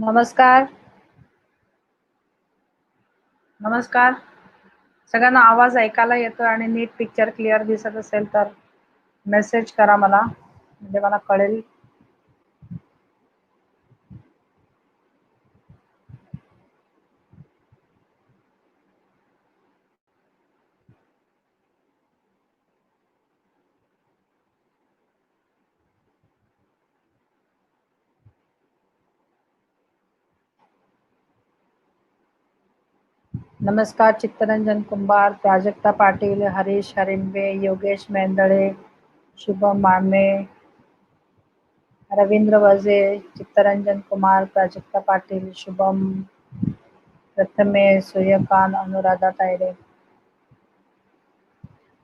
नमस्कार. नमस्कार. सगळ्यांना आवाज ऐकायला येतोय आणि नीट पिक्चर क्लिअर दिसत असेल तर मेसेज करा मला, म्हणजे मला कळेल. नमस्कार. चित्तरंजन कुंभार, प्राजक्ता पाटील, हरीश हरिंबे, योगेश मेंदळे, शुभम मामे, रवींद्र वजे, चित्तरंजन कुमार, प्राजक्ता पाटील, शुभम, प्रथमेश, सूर्यकांत, अनुराधा तायडे.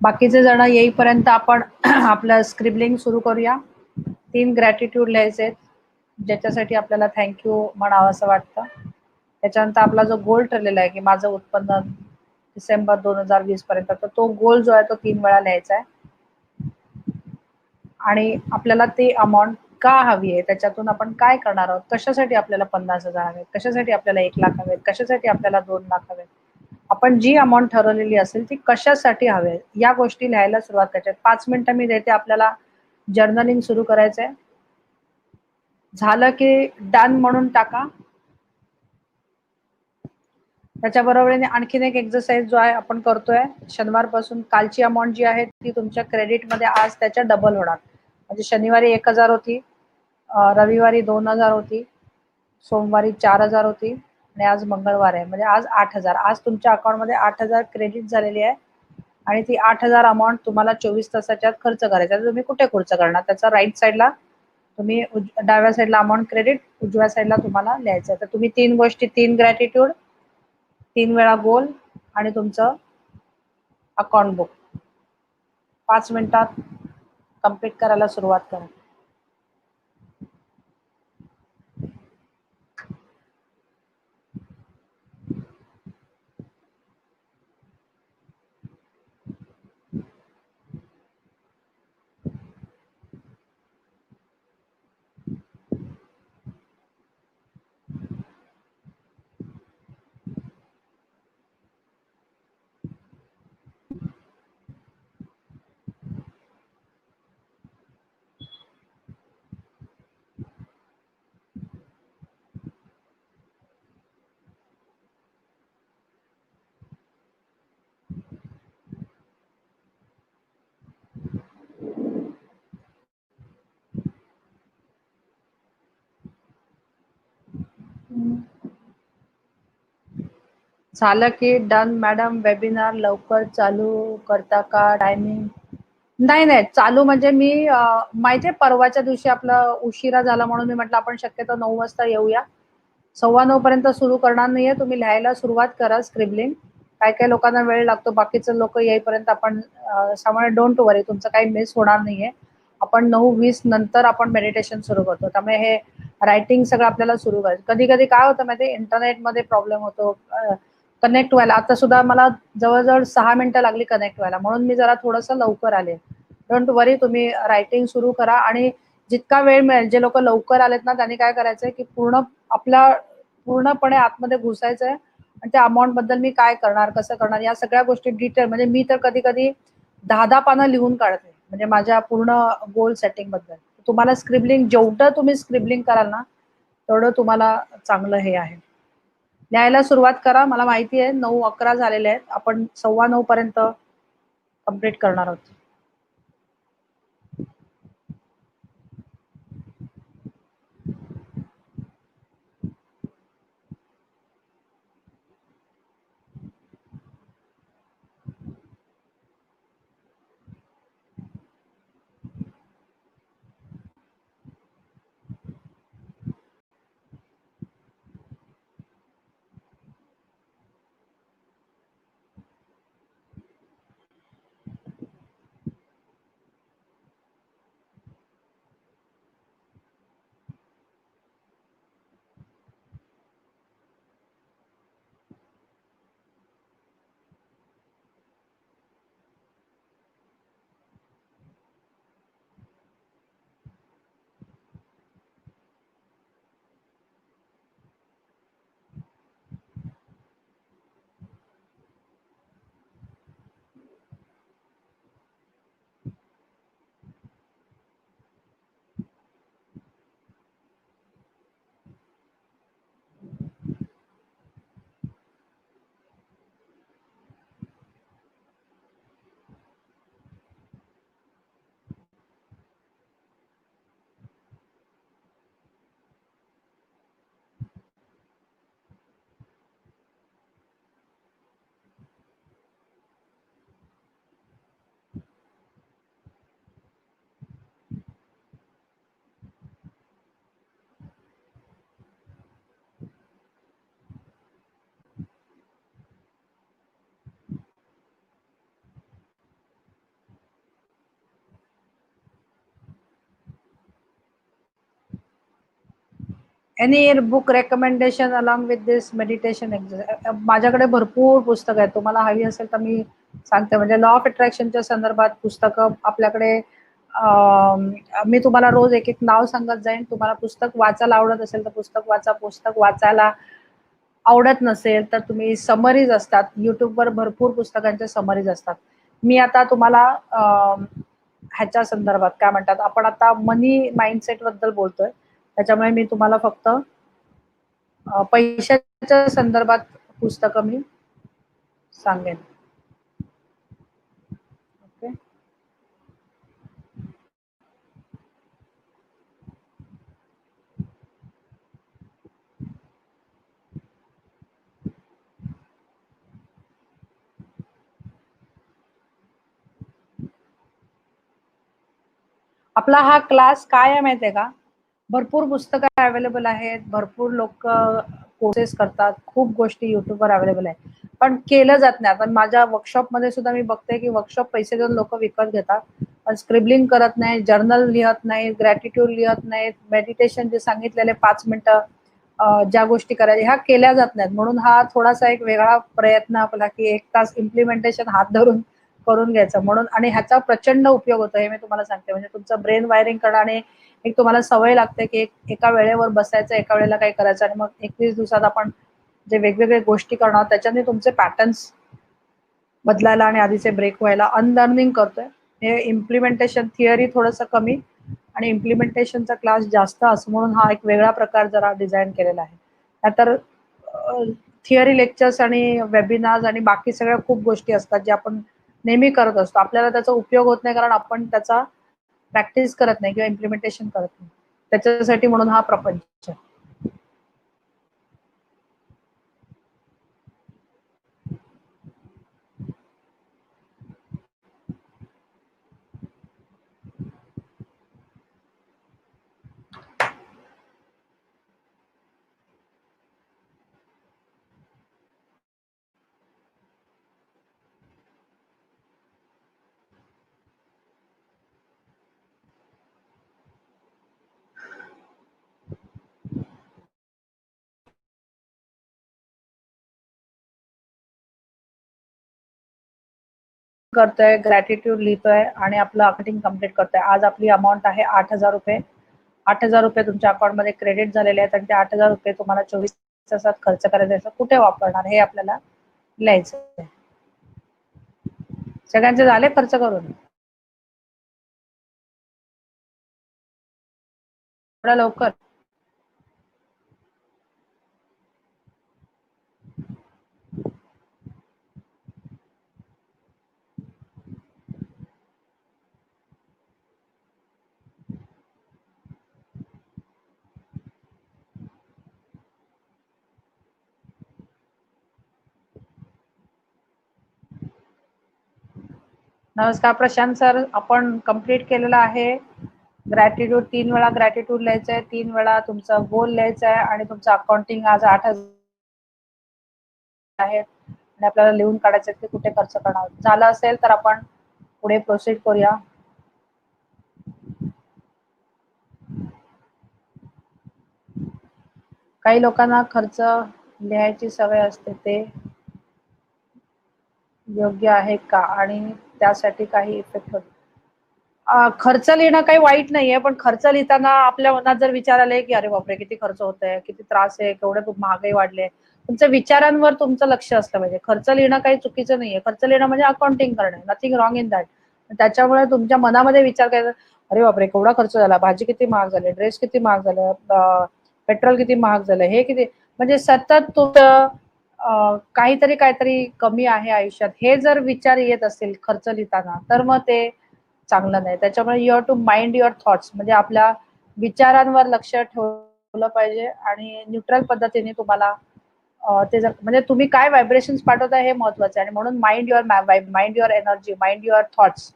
बाकीचे जण येईपर्यंत आपण आपलं स्क्रिबलिंग सुरू करूया. 3 ग्रॅटिट्यूड लिहायचे, ज्याच्यासाठी आपल्याला थँक्यू म्हणावं असं वाटतं. त्याच्यानंतर आपला जो गोल ठरलेला आहे की माझं उत्पन्न डिसेंबर 2020 पर्यंत, तर तो गोल जो आहे तो 3 वेळा लिहायचा आहे. आणि आपल्याला ते अमाऊंट का हवी आहे, त्याच्यातून आपण काय करणार आहोत, कशासाठी आपल्याला 50,000 हवेत, कशासाठी आपल्याला 1,00,000 हवेत, कशासाठी आपल्याला 2,00,000 हवेत, आपण जी अमाऊंट ठरवलेली असेल ती कशासाठी हवे, या गोष्टी लिहायला सुरुवात करायच्या. 5 मिनिटं मी देते आपल्याला. जर्नलिंग सुरू करायचंय. झालं की डन म्हणून टाका. त्याच्या बरोबरीने आणखीन एक एक्सरसाइज जो आहे आपण करतोय शनिवारपासून, कालची अमाऊंट जी आहे ती तुमच्या क्रेडिटमध्ये आज त्याच्या डबल होणार. म्हणजे शनिवारी 1,000 होती, रविवारी 2,000 होती, सोमवारी 4,000 होती आणि आज मंगळवार आहे म्हणजे आज 8,000. आज तुमच्या अकाउंटमध्ये 8,000 क्रेडिट झालेली आहे आणि ती 8,000 अमाऊंट तुम्हाला 24 तासाच्या आत खर्च करायचा. तुम्ही कुठे खर्च करणार, त्याचा राईट साईडला तुम्ही डाव्या साईडला अमाऊंट क्रेडिट, उजव्या साईडला तुम्हाला लिहायचं आहे. तर तुम्ही 3 गोष्टी, 3 ग्रॅटिट्यूड, 3 वेळा गोल आणि तुमचं अकाउंट बुक 5 मिनिटात कंप्लीट करायला सुरुवात करा. झालं की डन मॅडम. वेबिनार लवकर चालू करता का? टायमिंग नाही नाही चालू म्हणजे मी माहितीये परवाच्या दिवशी आपला उशिरा झाला म्हणून मी म्हटलं आपण शक्यतो 9 वाजता येऊया. 9:15 पर्यंत सुरू करणार नाहीये. तुम्ही लिहायला सुरुवात करा स्क्रिबलिंग. काय काय लोकांना वेळ लागतो, बाकीचे लोक येईपर्यंत आपण सामान्य डोंट वरी, तुमचं काही मिस होणार नाहीये. आपण 9:20 नंतर आपण मेडिटेशन सुरू करतो, त्यामुळे हे रायटिंग सगळं आपल्याला सुरू करायचं. कधी कधी काय होतं माहिती, इंटरनेटमध्ये प्रॉब्लेम होतो कनेक्ट व्हायला. आता सुद्धा मला जवळजवळ 6 मिनिटं लागली कनेक्ट व्हायला, म्हणून मी जरा थोडंसं लवकर आले. डोंट वरी, तुम्ही रायटिंग सुरू करा आणि जितका वेळ मिळेल, जे लोक लवकर आलेत ना त्यांनी काय करायचंय की आपला पूर्णपणे आतमध्ये घुसायचंय आणि त्या अमाऊंट बद्दल मी काय करणार, कसं करणार, या सगळ्या गोष्टी डिटेल, म्हणजे मी तर कधी कधी 10-10 पानं लिहून काढते, म्हणजे माझ्या पूर्ण गोल सेटिंग बद्दल. तुम्हाला स्क्रिबलिंग, जेवढं तुम्ही स्क्रिबलिंग कराल ना तेवढं तुम्हाला चांगलं हे आहे. लिहायला सुरुवात करा. मला माहिती आहे 9:11 झालेले आहेत, आपण 9:15 पर्यंत कंप्लीट करणार आहोत. Any book recommendation along with this meditation exercise? माझ्याकडे भरपूर पुस्तकं आहेत. तुम्हाला हवी असेल तर मी सांगते. म्हणजे लॉ ऑफ अट्रॅक्शनच्या संदर्भात पुस्तकं आपल्याकडे मी तुम्हाला रोज एक-एक नाव सांगत जाईन. तुम्हाला पुस्तक वाचायला आवडत असेल तर पुस्तक वाचा. पुस्तक वाचायला आवडत नसेल तर तुम्ही समरीज असतात. YouTubeवर भरपूर पुस्तकांच्या समरीज असतात. मी आता तुम्हाला ह्याच्या संदर्भात काय म्हणतात, आपण आता मनी माइंडसेटबद्दल बोलतोय. त्याच्यामुळे मी तुम्हाला फक्त पैशाच्या संदर्भात पुस्तकं मी सांगेन. ओके. आपला हा क्लास काय आहे माहिती आहे का? भरपूर पुस्तकं अवेलेबल आहेत. भरपूर लोकं कोर्सेस करतात. खूप गोष्टी YouTubeवर अवेलेबल आहेत. पण केलं जात नाही. पण माझ्या वर्कशॉपमध्ये सुद्धा मी बघते, की वर्कशॉप पैसे देऊन लोकं विकत घेतात. पण स्क्रिबलिंग करत नाहीत, जर्नल लिहत नाहीत, ग्रॅटिट्यूड लिहत नाहीत, मेडिटेशन जे सांगितलेले 5 मिनिटं ज्या गोष्टी करायच्या ह्या केल्या जात नाहीत. म्हणून हा थोडासा एक वेगळा प्रयत्न आपला, की 1 तास इम्प्लिमेंटेशन हात धरून करून घ्यायचं म्हणून आणि ह्याचा प्रचंड उपयोग होतो हे मी तुम्हाला सांगते. म्हणजे तुमचं ब्रेन वायरिंग करणारे एक तुम्हाला सवय लागते, की एका वेळेवर बसायचं, एका वेळेला काही करायचं आणि मग 21 दिवसात आपण जे वेगवेगळ्या गोष्टी करणार त्याच्याने तुमचे पॅटर्न्स बदलायला आणि आधीचे ब्रेक व्हायला अनलर्निंग करतोय. हे इम्प्लिमेंटेशन थिअरी थोडंसं कमी आणि इम्प्लिमेंटेशनचा क्लास जास्त असं म्हणून हा एक वेगळा प्रकार जरा डिझाइन केलेला आहे. नाहीतर थिअरी लेक्चर्स आणि वेबिनार्स आणि बाकी सगळ्या खूप गोष्टी असतात ज्या आपण नेहमी करत असतो. आपल्याला त्याचा उपयोग होत नाही कारण आपण त्याचा प्रॅक्टिस करत नाही किंवा इम्प्लिमेंटेशन करत नाही. त्याच्यासाठी म्हणून हा प्रपंच. करतोय, ग्रॅटिट्यूड लिहितोय आणि आपलं अकाउंटिंग कंप्लीट करतोय. आज आपली अमाउंट आहे ₹8,000. ₹8,000 तुमच्या अकाउंटमध्ये क्रेडिट झालेले आहेत आणि ते ₹8,000 तुम्हाला 24 तासात खर्च करायचे आहेत. कुठे वापरणार हे आपल्याला लिहायचं आहे. सगळ्यांचे झाले खर्च करून? थोडा लवकर. नमस्कार प्रशांत सर, आपण कंप्लीट केलेलं आहे. ग्रॅटिट्यूड 3 वेळा ग्रॅटिट्यूड लिहायचं आहे, 3 वेळा तुमचा गोल लिहायचा आहे आणि तुमचं अकाउंटिंग आज 8,000 आहेत आणि आपल्याला लिहून काढायचं आहे की कुठे खर्च करणार आहोत. झालं असेल तर आपण पुढे प्रोसीड करूया. काही लोकांना खर्च लिहायची सवय असते, ते योग्य आहे का? आणि त्यासाठी काही इफेक्ट होतो? खर्च लिहिणं काही वाईट नाहीये, पण खर्च लिहिताना आपल्या मनात जर विचार आले, की "अरे बापरे! किती खर्च होतोय, किती त्रास आहे, केवढे खूप महागाई वाढली आहे." तुमच्या विचारांवर तुमचं लक्ष असलं पाहिजे. खर्च लिहिणं काही चुकीचं नाहीये. खर्च लिहिणं म्हणजे अकाउंटिंग करणं. Nothing wrong in that. त्याच्यामुळे तुमच्या मनामध्ये विचार करायचा, "अरे बापरे! केवढा खर्च झाला, भाजी किती महाग झाली, ड्रेस किती महाग झालं, पेट्रोल किती महाग झालं, हे किती." म्हणजे सतत तुमचं काहीतरी, काहीतरी कमी आहे आयुष्यात, हे जर विचार येत असतील खर्च लिहिताना, तर मग ते चांगलं नाही. त्याच्यामुळे you have to mind your thoughts म्हणजे आपल्या विचारांवर लक्ष ठेवलं पाहिजे आणि न्यूट्रल पद्धतीने तुम्हाला ते जर म्हणजे तुम्ही काय व्हायब्रेशन्स पाठवताय हे महत्वाचं आहे आणि म्हणून mind your energy, mind your thoughts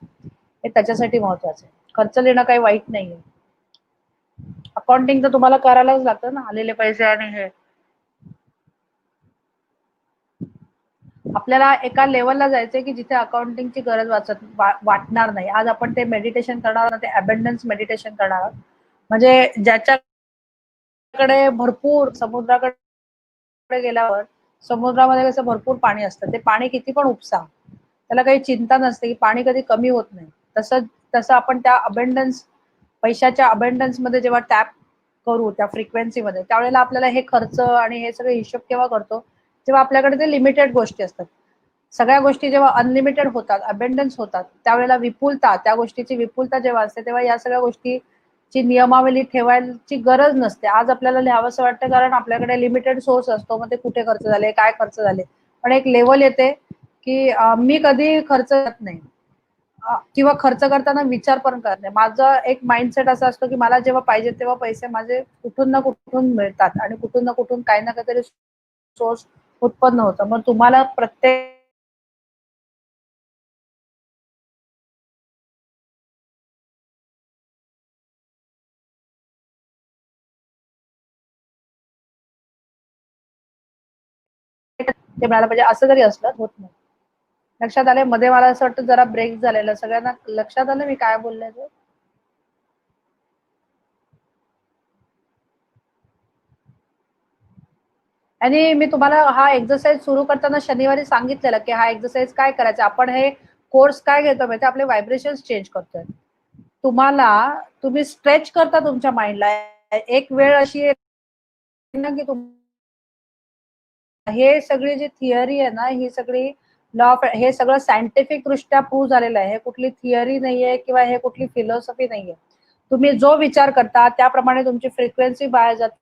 हे त्याच्यासाठी महत्वाचं आहे. खर्च लिहिणं काही वाईट नाहीये. अकाउंटिंग तर तुम्हाला करायलाच लागतं ना, आलेले पैसे आणि हे. आपल्याला एका लेव्हलला जायचंय की जिथे अकाउंटिंगची गरज वाटणार नाही. आज आपण ते मेडिटेशन करणार आहोत, ते अबंडन्स मेडिटेशन करणार आहोत. म्हणजे ज्याच्या कडे भरपूर समुद्राकडे गेल्यावर समुद्रामध्ये कसं भरपूर पाणी असतं. ते पाणी किती पण उपसा, त्याला काही चिंता नसते, की पाणी कधी कमी होत नाही. तसं तसं आपण त्या अबंडन्स पैशाच्या अबंडन्समध्ये जेव्हा टॅप करू त्या फ्रिक्वेन्सीमध्ये, त्यावेळेला आपल्याला हे खर्च आणि हे सगळे हिशोब केव्हा करतो, जेव्हा आपल्याकडे ते लिमिटेड गोष्टी असतात. सगळ्या गोष्टी जेव्हा अनलिमिटेड होतात, अबंडन्स होतात, त्यावेळेला विपुलता, त्या गोष्टीची विपुलता जेव्हा असते, तेव्हा या सगळ्या गोष्टीची नियमावली ठेवायची गरज नसते. आज आपल्याला लिहावंसं वाटतं कारण आपल्याकडे लिमिटेड सोर्स असतो. मग ते कुठे खर्च झाले, काय खर्च झाले. पण एक लेव्हल येते, की मी कधी खर्च करत नाही किंवा खर्च करताना विचार पण करत नाही. माझा एक माइंडसेट असा असतो, की मला जेव्हा पाहिजे तेव्हा पैसे माझे कुठून ना कुठून मिळतात आणि कुठून ना कुठून काही ना काहीतरी सोर्स उत्पन्न होतं. मग तुम्हाला प्रत्येक ते मिळायला पाहिजे असं जरी असलं होत नाही. लक्षात आलंय? मध्ये मला असं वाटतं जरा ब्रेक झालेला. सगळ्यांना लक्षात आलं मी काय बोलले ते? आणि मी तुम्हाला हा एक्सरसाइज सुरू करताना शनिवारी सांगितलेलं, की हा एक्सरसाइज काय करायचा. आपण हे कोर्स काय घेतो माहिती आपले व्हायब्रेशन्स चेंज करतोय. तुम्हाला तुम्ही स्ट्रेच करता तुमच्या माइंडला. एक वेळ अशी येते ना, की हे सगळी जी थिअरी आहे ना, ही सगळी लॉ ऑफ हे सगळं सायंटिफिक दृष्ट्या प्रूव्ह झालेलं आहे. हे कुठली थिअरी नाहीये किंवा हे कुठली फिलॉसॉफी नाहीये. तुम्ही जो विचार करता त्याप्रमाणे तुमची फ्रिक्वेन्सी बाहेर जाते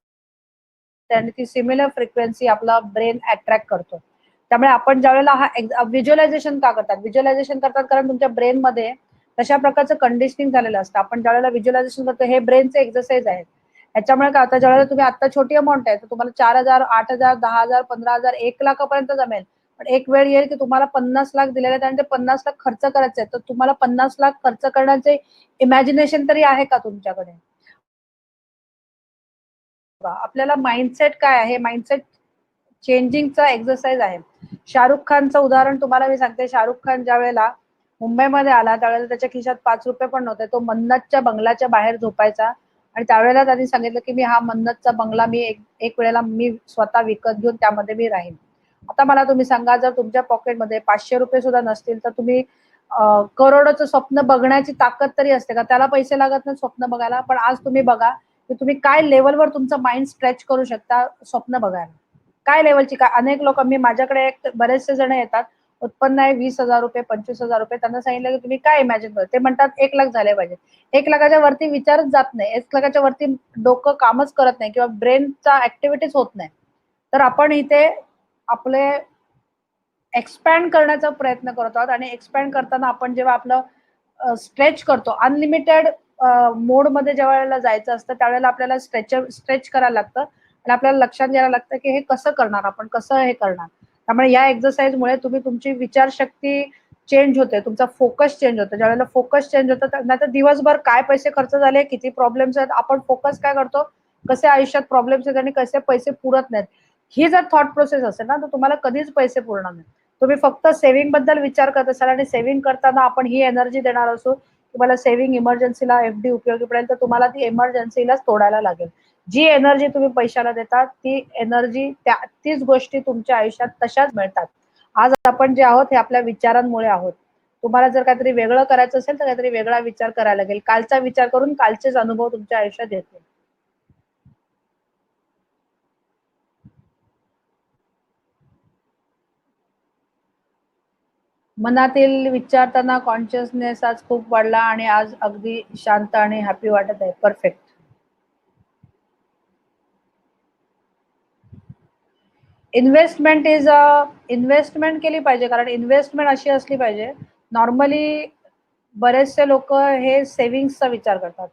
आणि ती सिमिलर फ्रिक्वेन्सी आपला ब्रेन अट्रॅक्ट करतो. त्यामुळे आपण ज्यावेळेला हा व्हिज्युअलायझेशन का करतात? व्हिज्युअलायझेशन करतात कारण तुमच्या ब्रेनमध्ये तशा प्रकारचं कंडिशनिंग झालेलं असतं. आपण ज्यावेळेला व्हिज्युअलायझेशन करतो हे ब्रेनचे एक्सरसाइज आहेत. ह्याच्यामुळे काय होतं ज्यावेळेला तुम्ही आता छोटी अमाउंट आहे, तर तुम्हाला 4,000, 8,000, 10,000, 15,000, 1,00,000 पर्यंत जमेल. पण एक वेळ येईल की तुम्हाला 50,00,000 दिलेले आहेत आणि ते 50,00,000 खर्च करायचे आहेत. तर तुम्हाला 50,00,000 खर्च करण्याचे इमॅजिनेशन तरी आहे का तुमच्याकडे? आपल्याला माइंडसेट काय आहे? माइंडसेट चेंजिंगचा एक्सरसाइज आहे. शाहरुख खानचं उदाहरण तुम्हाला मी सांगते. शाहरुख खान ज्यावेळेला मुंबईमध्ये आला, त्यावेळेला त्याच्या खिशात ₹5 पण नव्हते. तो मन्नतच्या बंगल्याच्या बाहेर झोपायचा आणि त्यावेळेला त्यांनी सांगितलं, की "मी हा मन्नतचा बंगला मी एक एक वेळेला मी स्वतः विकत घेऊन त्यामध्ये मी राहीन." आता मला तुम्ही सांगा, जर तुमच्या पॉकेटमध्ये ₹500 सुद्धा नसतील, तर तुम्ही करोडोचं स्वप्न बघण्याची ताकद तरी असते का? त्याला पैसे लागत नाहीत स्वप्न बघायला. पण आज तुम्ही बघा, की तुम्ही काय लेव्हलवर तुमचं माइंड स्ट्रेच करू शकता स्वप्न बघायला. काय लेव्हलची काय अनेक लोक मी माझ्याकडे एक बरेचसे जण येतात. उत्पन्न आहे ₹20,000 ₹25,000 त्यांना सांगितलं, की तुम्ही काय इमॅजिन करता? ते म्हणतात 1,00,000 झाले पाहिजे. 1,00,000च्या वरती विचारच जात नाही. 1,00,000च्या वरती डोकं कामच करत नाही किंवा ब्रेनचा ॲक्टिव्हिटीज होत नाही. तर आपण इथे आपले एक्सपॅन्ड करण्याचा प्रयत्न करत आहोत आणि एक्सपॅन्ड करताना आपण जेव्हा आपलं स्ट्रेच करतो, अनलिमिटेड मोडमध्ये ज्यावेळेला जायचं असतं, त्यावेळेला आपल्याला स्ट्रेच करायला लागतं आणि आपल्याला लक्षात घ्यायला लागतं, की हे कसं करणार आपण, कसं हे करणार. त्यामुळे या एक्सरसाइजमुळे तुम्ही तुमची विचारशक्ती चेंज होते, तुमचा फोकस चेंज होतो. ज्यावेळेला फोकस चेंज होतं, तर नाहीतर दिवसभर काय पैसे खर्च झाले, किती प्रॉब्लेम्स आहेत, आपण फोकस काय करतो, कसे आयुष्यात प्रॉब्लेम्स आहेत आणि कसे पैसे पुरत नाहीत. ही जर थॉट प्रोसेस असेल ना, तर तुम्हाला कधीच पैसे पुरणार नाहीत. तुम्ही फक्त सेव्हिंग बद्दल विचार करत असाल आणि सेव्हिंग करताना आपण ही एनर्जी देणार असू, तुम्हाला सेव्हिंग इमर्जन्सीला एफ-डी उपयोगी पडेल, तर तुम्हाला ती इमर्जन्सीलाच तोडायला लागेल. जी एनर्जी तुम्ही पैशाला देता, ती एनर्जी तीच गोष्टी तुमच्या आयुष्यात तशाच मिळतात. आज आपण जे आहोत, हे आपल्या विचारांमुळे आहोत. तुम्हाला जर काहीतरी वेगळं करायचं असेल, तर काहीतरी वेगळा विचार करायला लागेल. कालचा विचार करून कालचेच अनुभव तुमच्या आयुष्यात येतील. मनातील विचारताना कॉन्शियसनेस आज खूप वाढला आणि आज अगदी शांत आणि हॅपी वाटत आहे. परफेक्ट. इन्व्हेस्टमेंट इन्व्हेस्टमेंट केली पाहिजे कारण इन्व्हेस्टमेंट अशी असली पाहिजे. नॉर्मली बरेचसे लोकं हे सेव्हिंग्जचा विचार करतात.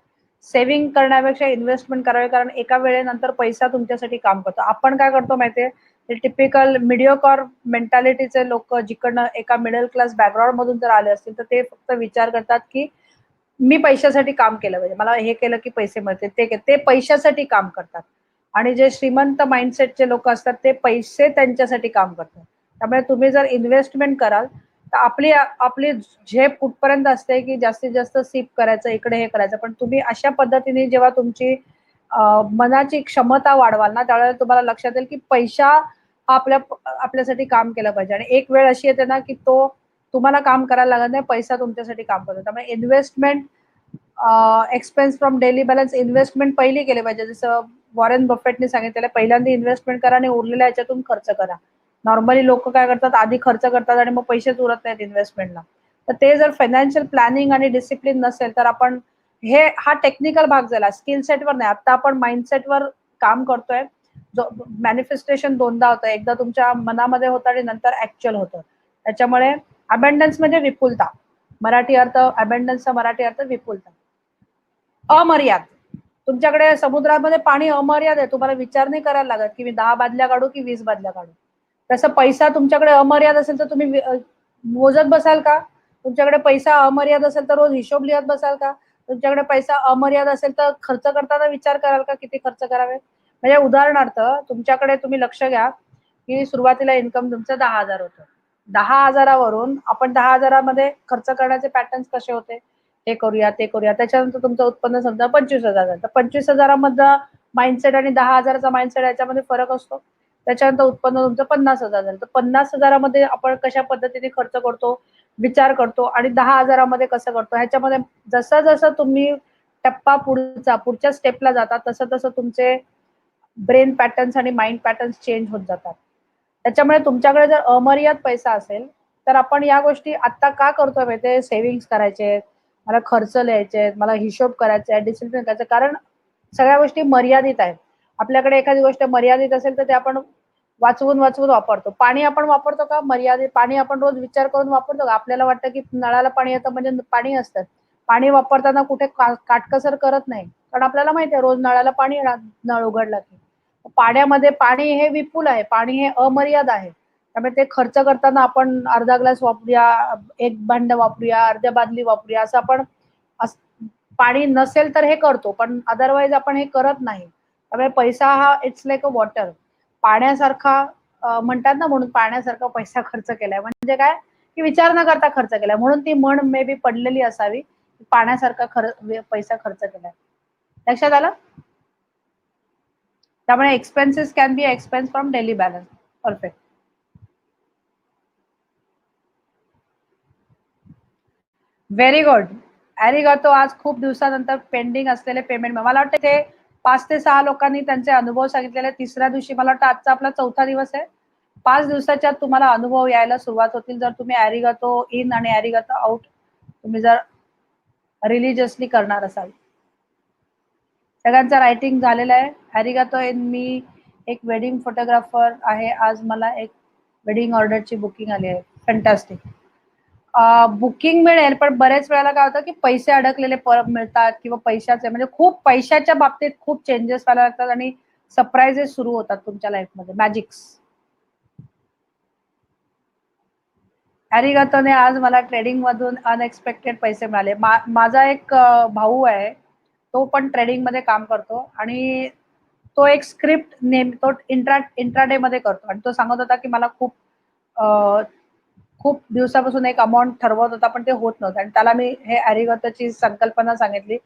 सेव्हिंग करण्यापेक्षा इन्व्हेस्टमेंट करावी कारण एका वेळेनंतर पैसा तुमच्यासाठी काम करतो. आपण काय करतो माहिती ते टिपिकल मीडिओकॉर मेंटॅलिटीचे लोकं जिकडनं एका मिडल क्लास बॅकग्राऊंडमधून जर आले असतील, तर ते फक्त विचार करतात, की मी पैशासाठी काम केलं पाहिजे. मला हे केलं की पैसे मिळतील. ते पैशासाठी काम करतात. आणि जे श्रीमंत माइंडसेटचे लोकं असतात, ते पैसे त्यांच्यासाठी काम करतात. त्यामुळे तुम्ही जर इन्व्हेस्टमेंट कराल, तर आपली आपली झेप कुठपर्यंत असते, की जास्तीत जास्त सिप करायचं, इकडे हे करायचं. पण तुम्ही अशा पद्धतीने जेव्हा तुमची मनाची क्षमता वाढवाल ना, त्यावेळेला तुम्हाला लक्षात येईल, की पैसा हा आपल्यासाठी काम केलं पाहिजे आणि एक वेळ अशी येते ना, की तो तुम्हाला काम करायला लागत नाही, पैसा तुमच्यासाठी काम करतो. त्यामुळे investment expense from daily balance investment पहिली केली पाहिजे. जसं वॉरेन बफेटनी सांगितलेलं पहिल्यांदा इन्व्हेस्टमेंट करा आणि उरलेल्या ह्याच्यातून खर्च करा. नॉर्मली लोकं काय करतात, आधी खर्च करतात आणि मग पैसेच उरत नाहीत इन्व्हेस्टमेंटला. तर ते जर फायनान्शियल प्लॅनिंग आणि डिसिप्लिन नसेल, तर आपण हा टेक्निकल भाग झाला. स्किल सेटवर नाही. आता आपण माइंडसेटवर काम करतोय. जो मॅनिफेस्टेशन दोनदा होतं. एकदा तुमच्या मनामध्ये होतं आणि नंतर ॲक्चुअल होतं. त्याच्यामुळे अबंडन्स म्हणजे विपुलता. मराठी अर्थ अबंडन्सचा मराठी अर्थ विपुलता. अमर्याद. तुमच्याकडे समुद्रामध्ये पाणी अमर्याद आहे. तुम्हाला विचार नाही करायला लागत, की मी 10 बादल्या काढू की 20 बादल्या काढू. तसं पैसा तुमच्याकडे अमर्याद असेल तर तुम्ही मोजत बसाल का? तुमच्याकडे पैसा अमर्याद असेल तर रोज हिशोब लिहत बसाल का? तुमच्याकडे पैसा अमर्याद असेल तर खर्च करताना विचार कराल का किती खर्च करावे? म्हणजे उदाहरणार्थ तुमच्याकडे तुम्ही लक्ष घ्या, की सुरुवातीला इन्कम तुमचं 10,000 होतं. 10,000 वरून आपण 10,000 मध्ये खर्च करण्याचे पॅटर्न्स कसे होते? हे करूया, ते करूया. त्याच्यानंतर तुमचं उत्पन्न समजा 25,000 झालं. तर 25,000 मधलं माइंडसेट आणि 10,000 चा माइंडसेट याच्यामध्ये फरक असतो. त्याच्यानंतर उत्पन्न तुमचं 50,000 झालं. तर 50,000 मध्ये आपण कशा पद्धतीने खर्च करतो, विचार करतो आणि 10,000 मध्ये कसं करतो. ह्याच्यामध्ये जसं-जसं तुम्ही टप्पा पुढच्या स्टेपला जाता, तसं-तसं तुमचे ब्रेन पॅटर्न्स आणि माइंड पॅटर्न्स चेंज होत जातात. त्याच्यामुळे तुमच्याकडे जर अमर्याद पैसा असेल, तर आपण या गोष्टी आत्ता का करतोय माहिती आहे? सेव्हिंग्ज करायचे आहेत, मला खर्च लिहायचे आहेत, मला हिशोब करायचा आहे, डिसिप्लिन करायचं कारण सगळ्या गोष्टी मर्यादित आहेत. आपल्याकडे एखादी गोष्ट मर्यादित असेल, तर ते आपण वाचवून वापरतो. पाणी आपण वापरतो का? मर्यादित पाणी आपण रोज विचार करून वापरतो का? आपल्याला वाटतं, की नळाला पाणी येतं म्हणजे पाणी असतं. पाणी वापरताना कुठे काटकसर करत नाही. कारण आपल्याला माहिती आहे रोज नळाला पाणी येणार, नळ उघडला की. पाण्यामध्ये पाणी हे विपुल आहे, पाणी हे अमर्याद आहे. त्यामुळे ते खर्च करताना आपण अर्धा ग्लास वापरूया, 1 भांड वापरूया, अर्ध्या बादली वापरूया असं आपण अस पाणी नसेल तर हे करतो, पण अदरवाईज आपण हे करत नाही. त्यामुळे पैसा हा इट्स लाइक अ वॉटर. पाण्यासारखा म्हणतात ना म्हणून पाण्यासारखा पैसा खर्च केलाय. म्हणजे काय, की विचार न करता खर्च केलाय. म्हणून ती म्हण मे बी पडलेली असावी. पाण्यासारखा पैसा खर्च केलाय. लक्षात आलं? त्यामुळे expenses can be expense from daily balance. Perfect. Very good. अॅरिगातो. आज खूप दिवसानंतर पेंडिंग असलेले पेमेंट मला वाटतं ते 5 ते 6 लोकांनी त्यांचे अनुभव सांगितलेले. तिसऱ्या दिवशी मला वाटतं आजचा आपला 4था दिवस आहे. 5 दिवसाच्या आत तुम्हाला अनुभव यायला सुरुवात होतील जर तुम्ही अॅरिगातो इन आणि अॅरिगातो आउट तुम्ही जर रिलिजियसली करणार असाल. सगळ्यांचं रायटिंग झालेलं आहे. अॅरिगातो इन मी एक वेडिंग फोटोग्राफर आहे. आज मला एक वेडिंग ऑर्डरची बुकिंग आली आहे. फॅन्टास्टिक. बुकिंग मिळेल, पण बऱ्याच वेळेला काय होतं, की पैसे अडकलेले परत मिळतात किंवा पैशाचे म्हणजे खूप पैशाच्या बाबतीत खूप चेंजेस व्हायला लागतात आणि सरप्राइजेस सुरू होतात तुमच्या लाईफमध्ये, मॅजिक्स. अॅरिगातोने आज मला ट्रेडिंगमधून अनएक्सपेक्टेड पैसे मिळाले. माझा एक भाऊ आहे. तो पण ट्रेडिंगमध्ये काम करतो आणि तो एक स्क्रिप्ट तो इंट्राडेमध्ये करतो आणि तो सांगत होता, की मला अ, खूप दिवसापासून एक अमाउंट ठरवत होता, पण ते होत नव्हतं आणि त्याला मी हे अॅरिगातोची संकल्पना सांगितली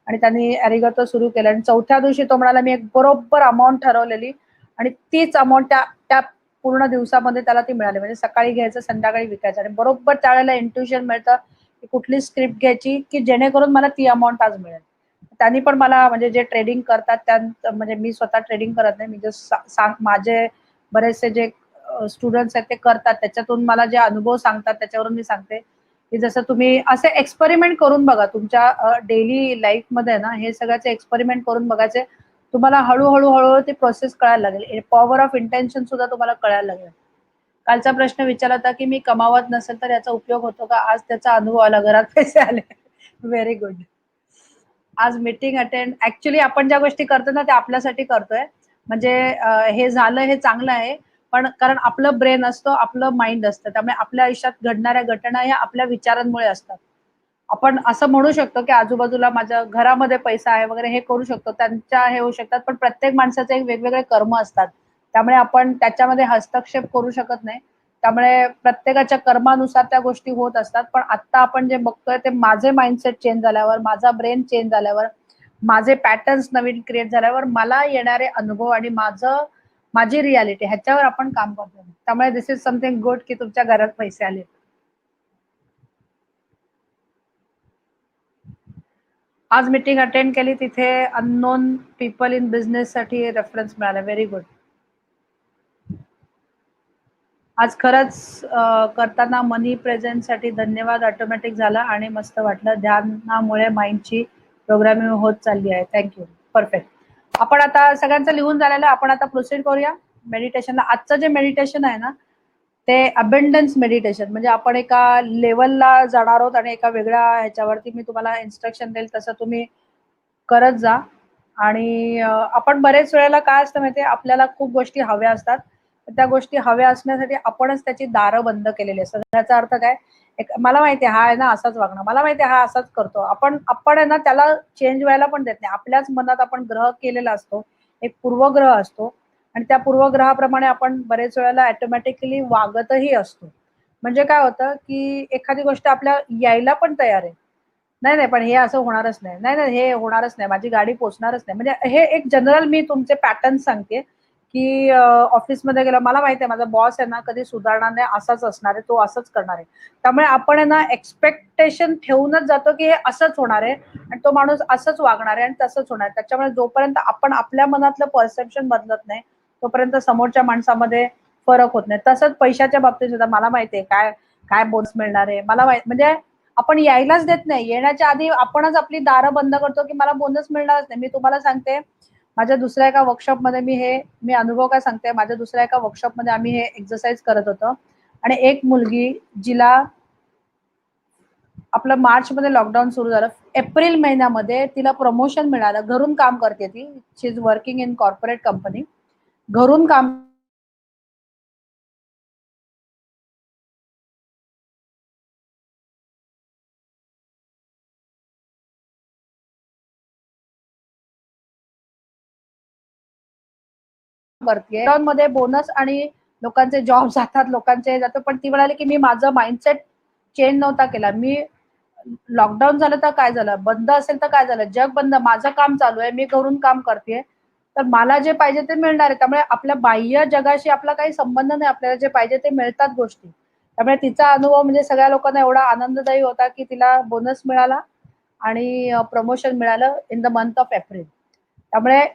आणि त्यांनी अॅरिगातो सुरू केलं आणि 4थ्या दिवशी तो म्हणाला, "मी एक बरोबर अमाउंट ठरवलेली आणि तीच अमाउंट त्या त्या पूर्ण दिवसामध्ये त्याला ती मिळाली." म्हणजे सकाळी घ्यायचं, संध्याकाळी विकायचं आणि बरोबर त्यावेळेला इंट्युशन मिळतं, की कुठली स्क्रिप्ट घ्यायची, की जेणेकरून मला ती अमाउंट आज मिळेल. त्यांनी पण मला म्हणजे जे ट्रेडिंग करतात म्हणजे मी स्वतः ट्रेडिंग करत नाही. मी जस्ट माझे बरेचसे जे स्टुडंट्स आहेत ते करतात. त्याच्यातून मला जे अनुभव सांगतात त्याच्यावरून मी सांगते, की जसं तुम्ही असे एक्सपेरिमेंट करून बघा तुमच्या डेली लाईफमध्ये ना हे सगळ्याचे एक्सपेरिमेंट करून बघायचे. तुम्हाला हळू-हळू ती प्रोसेस कळायला लागेल. पॉवर ऑफ इंटेन्शन सुद्धा तुम्हाला कळायला लागेल. कालचा प्रश्न विचारला होता, की मी कमावत नसेल तर याचा उपयोग होतो का? आज त्याचा अनुभव आला, घरात पैसे आले. Very good. आज मीटिंग अटेंड ॲक्चुअली आपण ज्या गोष्टी करतो ना, त्या आपल्यासाठी करतोय. म्हणजे हे झालं हे चांगलं आहे. पण कारण आपलं ब्रेन असतं, आपलं माइंड असतं. त्यामुळे आपल्या आयुष्यात घडणाऱ्या घटना ह्या आपल्या विचारांमुळे असतात. आपण असं म्हणू शकतो, की आजूबाजूला माझ्या घरामध्ये पैसा आहे वगैरे हे करू शकतो. त्यांच्या हे होऊ शकतात. पण प्रत्येक माणसाचे एक वेगवेगळे कर्म असतात. त्यामुळे आपण त्याच्यामध्ये हस्तक्षेप करू शकत नाही. त्यामुळे प्रत्येकाच्या कर्मानुसार त्या गोष्टी होत असतात. पण आत्ता आपण जे बघतोय ते माझे माइंडसेट चेंज झाल्यावर, माझा ब्रेन चेंज झाल्यावर, माझे पॅटर्न्स नवीन क्रिएट झाल्यावर मला येणारे अनुभव आणि माझी रियालिटी ह्याच्यावर आपण काम करतो. त्यामुळे दिस इज समथिंग गुड की तुमच्या घरात पैसे आले. आज मीटिंग अटेंड केली, तिथे अननोन पीपल इन बिझनेस साठी रेफरन्स मिळाला. Very good. आज खरंच करताना मनी प्रेझेंटसाठी धन्यवाद. ऑटोमॅटिक झाला आणि मस्त वाटलं. ध्यानामुळे माइंडची प्रोग्रामिंग होत चालली आहे. थँक्यू. परफेक्ट. आपण आता सगळ्यांचं लिहून झालेलं, आपण आता प्रोसीड करूया मेडिटेशनला. आजचं जे मेडिटेशन आहे ना, ते अबंडन्स मेडिटेशन, म्हणजे आपण एका लेवलला जाणार आहोत आणि एका वेगळ्या ह्याच्यावरती मी तुम्हाला इन्स्ट्रक्शन देईल, तसं तुम्ही करत जा. आणि आपण बरेच वेळेला काय असतं माहितीये, आपल्याला खूप गोष्टी हव्या असतात. त्या गोष्टी हव्या असण्यासाठी आपणच त्याची दारं बंद केलेली असतात. याचा अर्थ काय, एक मला माहिती आहे हा आहे ना असाच वागणं, मला माहिती आहे हा असाच करतो, आपण आहे ना त्याला चेंज व्हायला पण देत नाही. आपल्याच मनात आपण ग्रह केलेला असतो, एक पूर्वग्रह असतो, आणि त्या पूर्वग्रहाप्रमाणे आपण बरेच वेळेला ऑटोमॅटिकली वागतही असतो. म्हणजे काय होतं की एखादी गोष्ट आपल्या यायला पण तयार आहे, नाही, नाही, पण हे असं होणारच नाही. नाही, नाही, हे होणारच नाही. माझी गाडी पोहोचणारच नाही. म्हणजे हे एक जनरल मी तुमचे पॅटर्न सांगते, की ऑफिसमध्ये गेलं, मला माहिती आहे माझा बॉस आहे ना कधी सुधारणार नाही, असाच असणार आहे, तो असंच करणार आहे. त्यामुळे आपण आहे ना एक्स्पेक्टेशन ठेवूनच जातो, की हे असंच होणार आहे आणि तो माणूस असंच वागणार आहे आणि तसंच होणार आहे. त्याच्यामुळे जोपर्यंत आपण आपल्या मनातलं परसेप्शन बदलत नाही, तोपर्यंत समोरच्या माणसामध्ये फरक होत नाही. तसंच पैशाच्या बाबतीत सुद्धा मला माहिती आहे काय काय बोनस मिळणार आहे. मला म्हणजे आपण यायलाच देत नाही. येण्याच्या आधी आपणच आपली दारं बंद करतो, की मला बोनस मिळणारच नाही. मी तुम्हाला सांगते, माझ्या दुसऱ्या एका वर्कशॉपमध्ये मी अनुभव काय सांगते, माझ्या दुसऱ्या एका वर्कशॉपमध्ये आम्ही हे एक्सरसाइज करत होतो आणि एक मुलगी, जिला आपलं मार्चमध्ये लॉकडाऊन सुरू झालं, एप्रिल महिन्यामध्ये तिला प्रमोशन मिळालं. घरून काम करते ती. She is working in corporate company. घरून काम करते. लॉकडाऊनमध्ये बोनस आणि लोकांचे जॉब जातात, लोकांचे जातात, पण ती म्हणाली, की मी माझं माइंडसेट चेंज नव्हता केला. मी लॉकडाऊन झालं तर काय झालं, बंद असेल तर काय झालं, जग बंद, माझं काम चालू आहे, मी घरून काम करते, तर मला जे पाहिजे ते मिळणार आहे. त्यामुळे आपल्या बाह्य जगाशी आपला काही संबंध नाही. आपल्याला जे पाहिजे ते मिळतात गोष्टी. त्यामुळे तिचा अनुभव म्हणजे सगळ्या लोकांना एवढा आनंददायी होता, की तिला बोनस मिळाला आणि प्रमोशन मिळालं in the month of April. त्यामुळे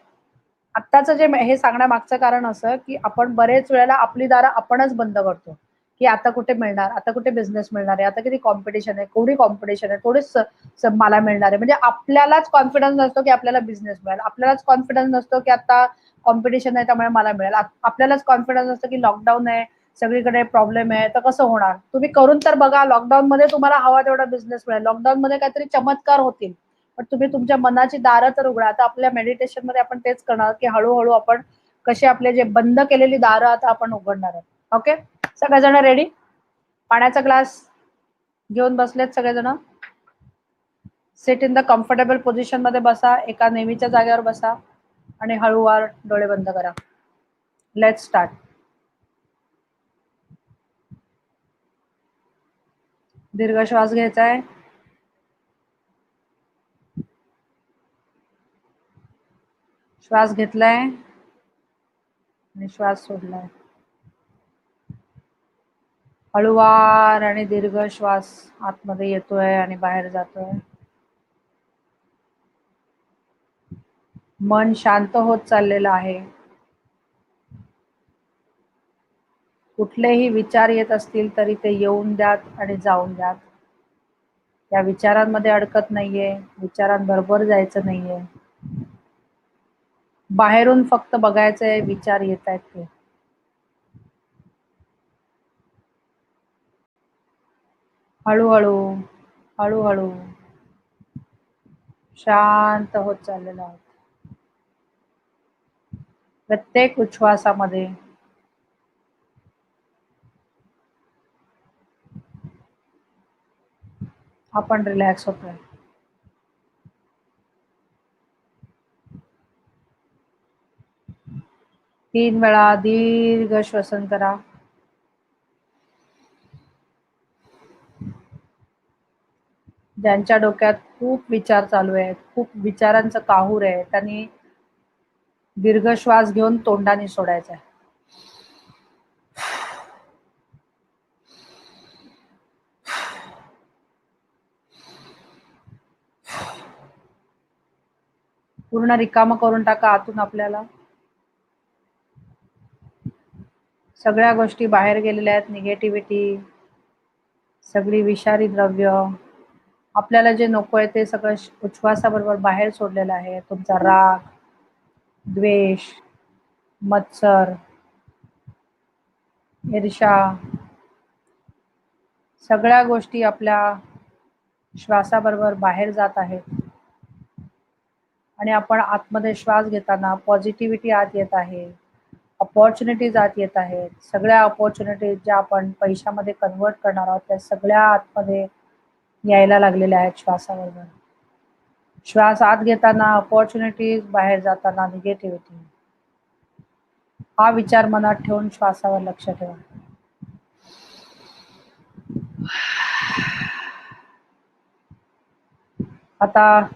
आत्ताचं जे हे सांगण्यामागचं कारण असं, की आपण बरेच वेळेला आपली दारं आपणच बंद करतो, की आता कुठे मिळणार, आता कुठे बिझनेस मिळणार आहे, आता किती कॉम्पिटिशन आहे, केवढी कॉम्पिटिशन आहे, थोडीच मला मिळणार आहे. म्हणजे आपल्यालाच कॉन्फिडन्स नसतो, की आपल्याला बिझनेस मिळेल. आपल्यालाच कॉन्फिडन्स नसतो, की आता कॉम्पिटिशन आहे त्यामुळे मला मिळेल. आपल्यालाच कॉन्फिडन्स नसतो, की लॉकडाऊन आहे, सगळीकडे प्रॉब्लेम आहे, तर कसं होणार? तुम्ही करून तर बघा. लॉकडाऊनमध्ये तुम्हाला हवा तेवढा बिझनेस मिळेल. लॉकडाऊनमध्ये काहीतरी चमत्कार होतील. पण तुम्ही तुमच्या मनाची दारं तर उघडा. आता आपल्या मेडिटेशनमध्ये आपण तेच करणार, की हळू-हळू आपण कसे आपले जे बंद केलेली दारं आता आपण उघडणार आहोत. ओके? सगळेजण रेडी? पाण्याचा ग्लास घेऊन बसलेत सगळेजण? Sit in the comfortable position मध्ये बसा. एका नेहमीच्या जागेवर बसा आणि हळूवार डोळे बंद करा. Let's start. दीर्घ श्वास घ्यायचा आहे. श्वास घेतलाय आणि श्वास सोडलाय. हळूवार आणि दीर्घ श्वास आतमध्ये येतोय आणि बाहेर जातोय. मन शांत होत चाललेलं आहे. कुठलेही विचार येत असतील तरी ते येऊन द्यात आणि जाऊन द्यात. त्या विचारांमध्ये अडकत नाहीये, विचारांबरोबर जायचं नाहीये. बाहेरून फक्त बघायचंय विचार येत आहेत ते. हळूहळू हळूहळू शांत होत चाललेलं आहे. प्रत्येक उच्छ्वासामध्ये आपण रिलॅक्स होतोय. 3 वेळा दीर्घ श्वसन करा. ज्यांच्या डोक्यात खूप विचार चालू आहेत. खूप विचारांचं काहूर आहे. त्यांनी दीर्घ श्वास घेऊन तोंडाने सोडायचा आहे. पूर्ण रिकामं करून टाका आतून आपल्याला. सगळ्या गोष्टी बाहेर गेलेल्या आहेत. निगेटिव्हिटी, सगळी विषारी द्रव्य, आपल्याला जे नको आहे ते सगळं उच्छ्वासाबरोबर बाहेर सोडलेलं आहे. तुमचा राग, द्वेष, मत्सर, ईर्ष्या, सगळ्या गोष्टी आपल्या श्वासाबरोबर बाहेर जात आहेत. आणि आपण आतमध्ये श्वास घेताना पॉझिटिव्हिटी आत येत आहे. अपॉर्च्युनिटीज आत येत आहेत. सगळ्या अपॉर्च्युनिटीज ज्या आपण पैशामध्ये कन्व्हर्ट करणार आहोत त्या सगळ्या आतमध्ये यायला लागलेल्या आहेत श्वासाबरोबर. श्वास आत घेताना अपॉर्च्युनिटीज, बाहेर जाताना निगेटिव्हिटी. हा विचार मनात ठेवून श्वासावर लक्ष ठेवा. आता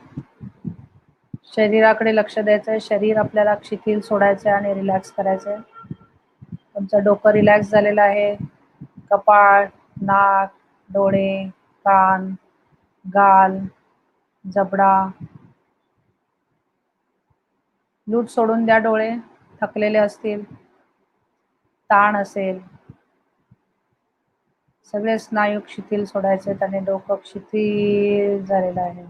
शरीराकडे लक्ष द्यायचंय. शरीर आपल्याला शिथिल सोडायचंय आणि रिलॅक्स करायचंय. तुमचं डोकं रिलॅक्स झालेलं आहे. कपाळ, नाक, डोळे, कान, गाल, जबडा. लूट सोडून द्या डोळे. थकलेले असतील, ताण असेल, सगळे स्नायू शिथिल सोडायचे आणि डोकं शिथिल झालेलं आहे.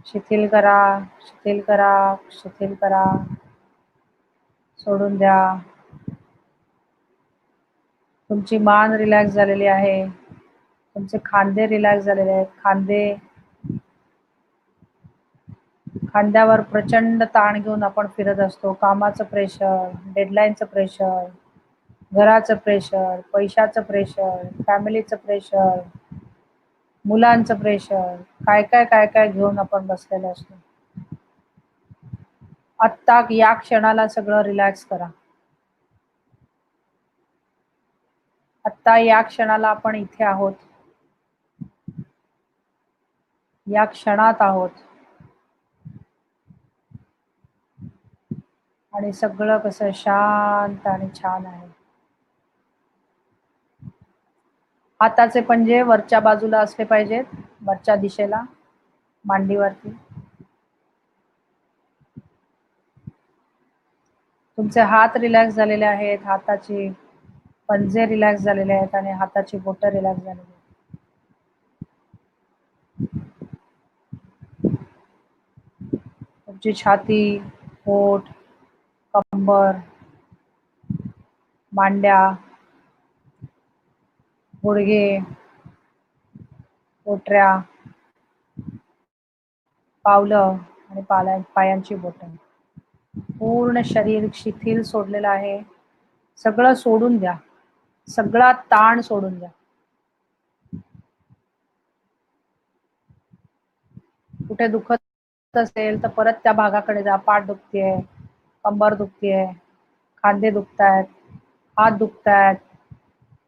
शिथिल करा, शिथिल करा, शिथिल करा. सोडून द्या. तुमची मान रिलॅक्स झालेली आहे. तुमचे खांदे रिलॅक्स झालेले आहेत. खांद्यावर प्रचंड ताण घेऊन आपण फिरत असतो. कामाचं प्रेशर, डेडलाईनचं प्रेशर, घराचं प्रेशर, पैशाचं प्रेशर, फॅमिलीचं प्रेशर, मुलांचं प्रेशर, काय घेऊन आपण बसलेलो असतो. आत्ता या क्षणाला सगळं रिलॅक्स करा. आत्ता या क्षणाला आपण इथे आहोत. या क्षणात आहोत. आणि सगळं कसं शांत आणि छान आहे. हाताचे पंजे वरच्या बाजूला असले पाहिजेत, वरच्या दिशेला, मांडीवरती. तुमचे हात रिलॅक्स झालेले आहेत. हाताची पंजे रिलॅक्स झालेले आहेत आणि हाताची बोटं रिलॅक्स झालेली आहेत. तुमची छाती, पोट, कंबर, मांड्या, गुडघे, पोटऱ्या, पावलं आणि पायांची बोटं. पूर्ण शरीर शिथिल सोडलेलं आहे. सगळं सोडून द्या. सगळा ताण सोडून द्या. कुठे दुखत असेल तर परत त्या भागाकडे जा. पाठ दुखतेय, कंबर दुखतेय, खांदे दुखतायत, हात दुखतायत,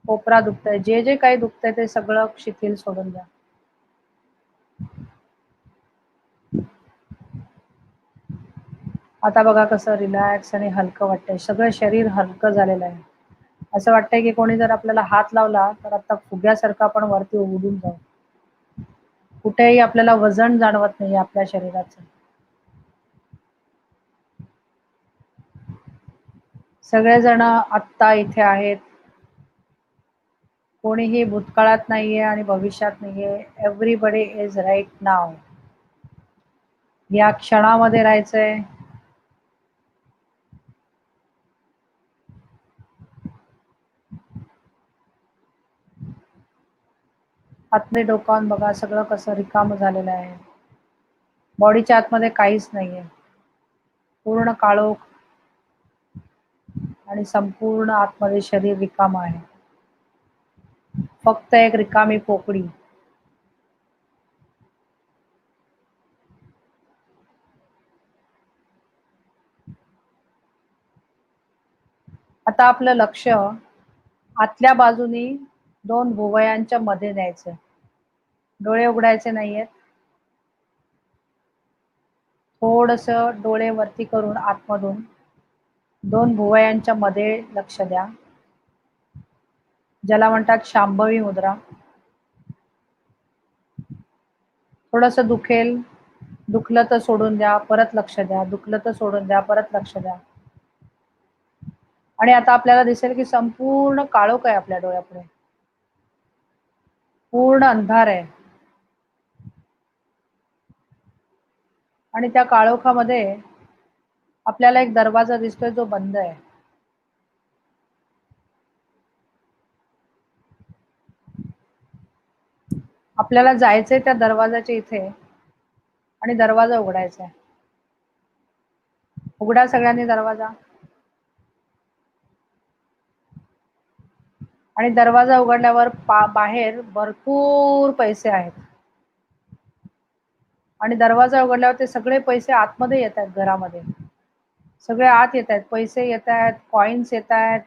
कोपरा दुखतंय, जे जे काही दुखतंय ते सगळं शिथिल सोडून द्या. आता बघा कसं रिलॅक्स आणि हलकं वाटतंय. सगळं शरीर हलकं झालेलं आहे. असं वाटतंय की कोणी जर आपल्याला हात लावला तर आता फुग्यासारखं आपण वरती उडून जाऊ. कुठेही आपल्याला वजन जाणवत नाही आपल्या शरीराचं. सगळेजण आत्ता इथे आहेत. कोणीही भूतकाळात नाहीये आणि भविष्यात नाहीये. एव्हरीबडी इज राईट नाव. या क्षणामध्ये राहायचंय. आतमध्ये डोकावून बघा सगळं कसं रिकामं झालेलं आहे. बॉडीच्या आतमध्ये काहीच नाहीये. पूर्ण काळोख आणि संपूर्ण आतमध्ये शरीर रिकामं आहे. फक्त एक रिकामी पोकळी. आता आपलं लक्ष आतल्या बाजूनी 2 भुवयांच्या मध्ये न्यायचंय. डोळे उघडायचे नाहीयेत. थोडस डोळे वरती करून आतमधून 2 भुवयांच्या मध्ये लक्ष द्या. ज्याला म्हणतात शांभवी मुद्रा. थोडस दुखेल, दुखलं तर सोडून द्या, परत लक्ष द्या, दुखलं तर सोडून द्या, परत लक्ष द्या. आणि आता आपल्याला दिसेल की संपूर्ण काळोख आहे आपल्या डोळ्यापुढे. पूर्ण अंधार आहे. आणि त्या काळोखामध्ये आपल्याला एक दरवाजा दिसतोय जो बंद आहे. आपल्याला जायचंय त्या दरवाजाच्या इथे आणि दरवाजा उघडायचा आहे. उघडा सगळ्यांनी दरवाजा. आणि दरवाजा उघडल्यावर बाहेर भरपूर पैसे आहेत. आणि दरवाजा उघडल्यावर ते सगळे पैसे आतमध्ये येत आहेत घरामध्ये. सगळे आत येत आहेत, पैसे येत आहेत, कॉइन्स येत आहेत,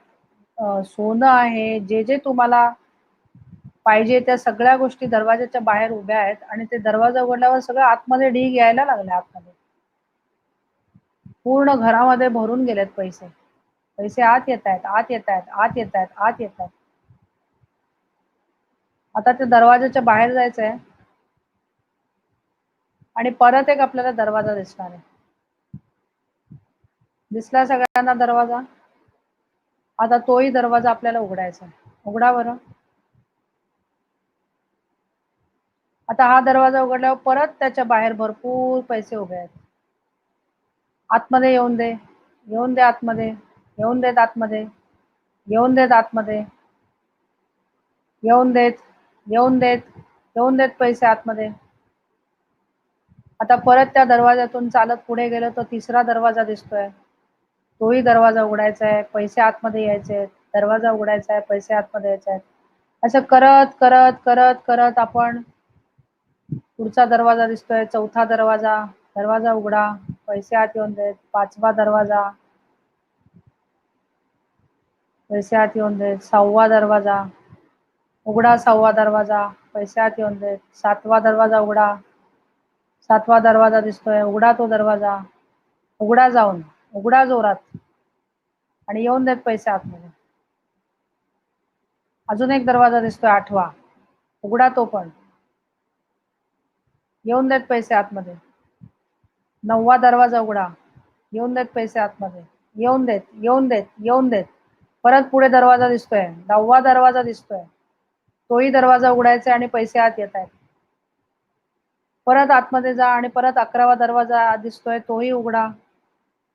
सोनं आहे, जे जे तुम्हाला पाहिजे त्या सगळ्या गोष्टी दरवाजाच्या बाहेर उभ्या आहेत. आणि ते दरवाजा उघडल्यावर सगळं आतमध्ये ढीग यायला लागले आतमध्ये. पूर्ण घरामध्ये भरून गेलेत पैसे. पैसे आत येत आहेत, आत येत आहेत, आत येत आहेत, आत येत आहेत. आता त्या दरवाजाच्या बाहेर जायचंय आणि परत एक आपल्याला दरवाजा दिसणार आहे. दिसला सगळ्यांना दरवाजा? आता तोही दरवाजा आपल्याला उघडायचा आहे. उघडा बरं. आता हा दरवाजा उघडल्यावर परत त्याच्या बाहेर भरपूर पैसे उभे आहेत. आतमध्ये येऊन दे, येऊन दे आतमध्ये, येऊन देत आतमध्ये, येऊन देत आतमध्ये, येऊन देत, येऊन देत, येऊन देत पैसे आतमध्ये. आता परत त्या दरवाजातून चालत पुढे गेलो तर तिसरा दरवाजा दिसतोय. तोही दरवाजा उघडायचा आहे, पैसे आतमध्ये यायचे आहेत. दरवाजा उघडायचा आहे, पैसे आतमध्ये यायचे आहेत. असं करत करत करत करत आपण पुढचा दरवाजा दिसतोय, चौथा दरवाजा, दरवाजा उघडा, पैसे आत येऊन देत. पाचवा दरवाजा, पैसे आत येऊन देत. सहावा दरवाजा उघडा, सहावा दरवाजा, पैसे आत येऊन देत. सातवा दरवाजा उघडा, सातवा दरवाजा दिसतोय, उघडा तो दरवाजा, उघडा जाऊन, उघडा जोरात आणि येऊन देत पैसे आतमध्ये. अजून एक दरवाजा दिसतोय आठवा, उघडा तो पण, येऊन देत पैसे आतमध्ये. नववा दरवाजा उघडा, येऊन देत पैसे आतमध्ये, येऊन देत, येऊन देत, येऊन देत. परत पुढे दरवाजा दिसतोय, 10वा दरवाजा दिसतोय, तोही दरवाजा उघडायचा आणि पैसे आत येत आहेत. परत आतमध्ये जा आणि परत 11वा दरवाजा दिसतोय, तोही उघडा,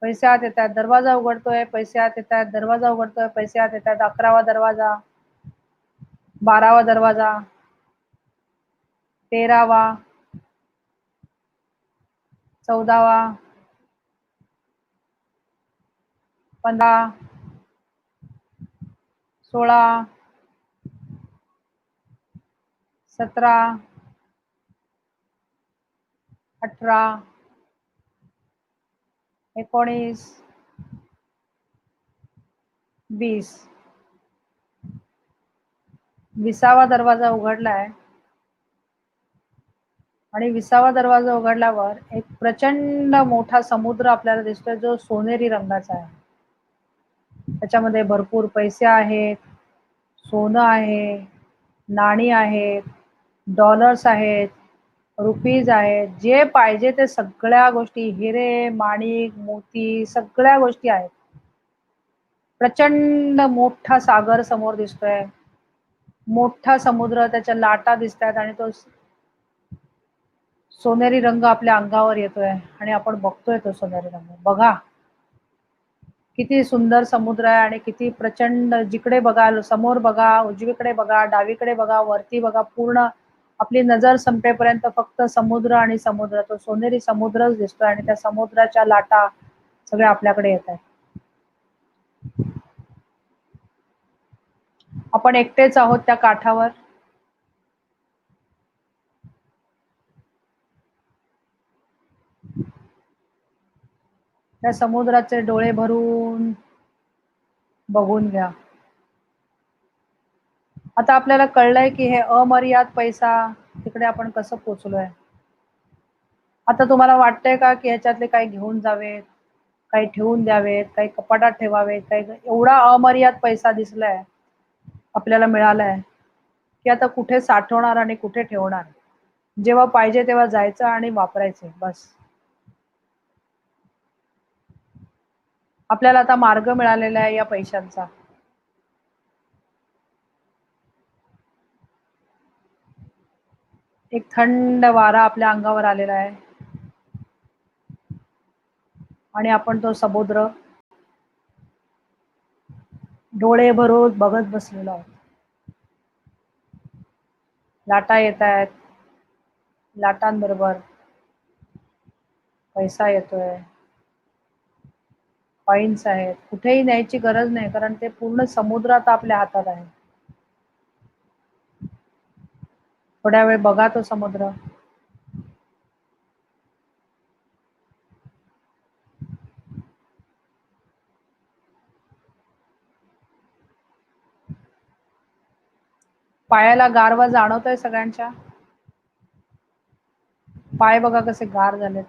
पैसे आत येत आहेत. दरवाजा उघडतोय, पैसे आत येत आहेत. दरवाजा उघडतोय, पैसे आत येत आहेत. 11वा दरवाजा, 12वा दरवाजा, 13वा, 14वा, 15, 16, 17, 18, 19, 20. 20वा दरवाजा उघडलाय आणि 20वा दरवाजा उघडल्यावर एक प्रचंड मोठा समुद्र आपल्याला दिसतोय जो सोनेरी रंगाचा आहे. त्याच्यामध्ये भरपूर पैसे आहेत, सोनं आहे, नाणी आहेत, डॉलर्स आहेत, रुपीज आहेत. जे पाहिजे ते सगळ्या गोष्टी, हिरे, माणिक, मोती, सगळ्या गोष्टी आहेत. प्रचंड मोठा सागर समोर दिसतोय, मोठा समुद्र, त्याच्या लाटा दिसतायत आणि तो सोनेरी रंग आपल्या अंगावर येतोय आणि आपण बघतोय तो सोनेरी रंग. बघा किती सुंदर समुद्र आहे आणि किती प्रचंड. जिकडे बघाल, समोर बघा, उजवीकडे बघा, डावीकडे बघा, वरती बघा, पूर्ण आपली नजर संपेपर्यंत फक्त समुद्र आणि समुद्र. तो सोनेरी समुद्रच दिसतोय आणि त्या समुद्राच्या लाटा सगळ्या आपल्याकडे येत आहेत. आपण एकटेच आहोत त्या काठावर. त्या समुद्राचे डोळे भरून बघून घ्या. आता आपल्याला कळलंय की हे अमर्याद पैसा तिकडे आपण कसं पोहोचलोय? आता तुम्हाला वाटतंय का, की ह्याच्यातले काही घेऊन जावेत, काही ठेवून द्यावेत, काही कपाटात ठेवावेत, काही एवढा अमर्याद पैसा दिसलाय, आपल्याला मिळालाय, की आता कुठे साठवणार आणि कुठे ठेवणार? जेव्हा पाहिजे तेव्हा जायचं आणि वापरायचे बस. आपल्याला आता मार्ग मिळालेला आहे या पैशांचा. एक थंड वारा आपल्या अंगावर आलेला आहे आणि आपण तो समुद्र डोळे भरून बघत बसलेलो आहोत. लाटा येतायत, लाटांबरोबर पैसा येतोय, कॉइन्स आहेत. कुठेही न्यायची गरज नाही कारण ते पूर्ण समुद्र आता आपल्या हातात आहे. थोड्या वेळ बघा तो समुद्र. पायाला गारवा जाणवतोय सगळ्यांच्या? पाय बघा कसे गार झालेत.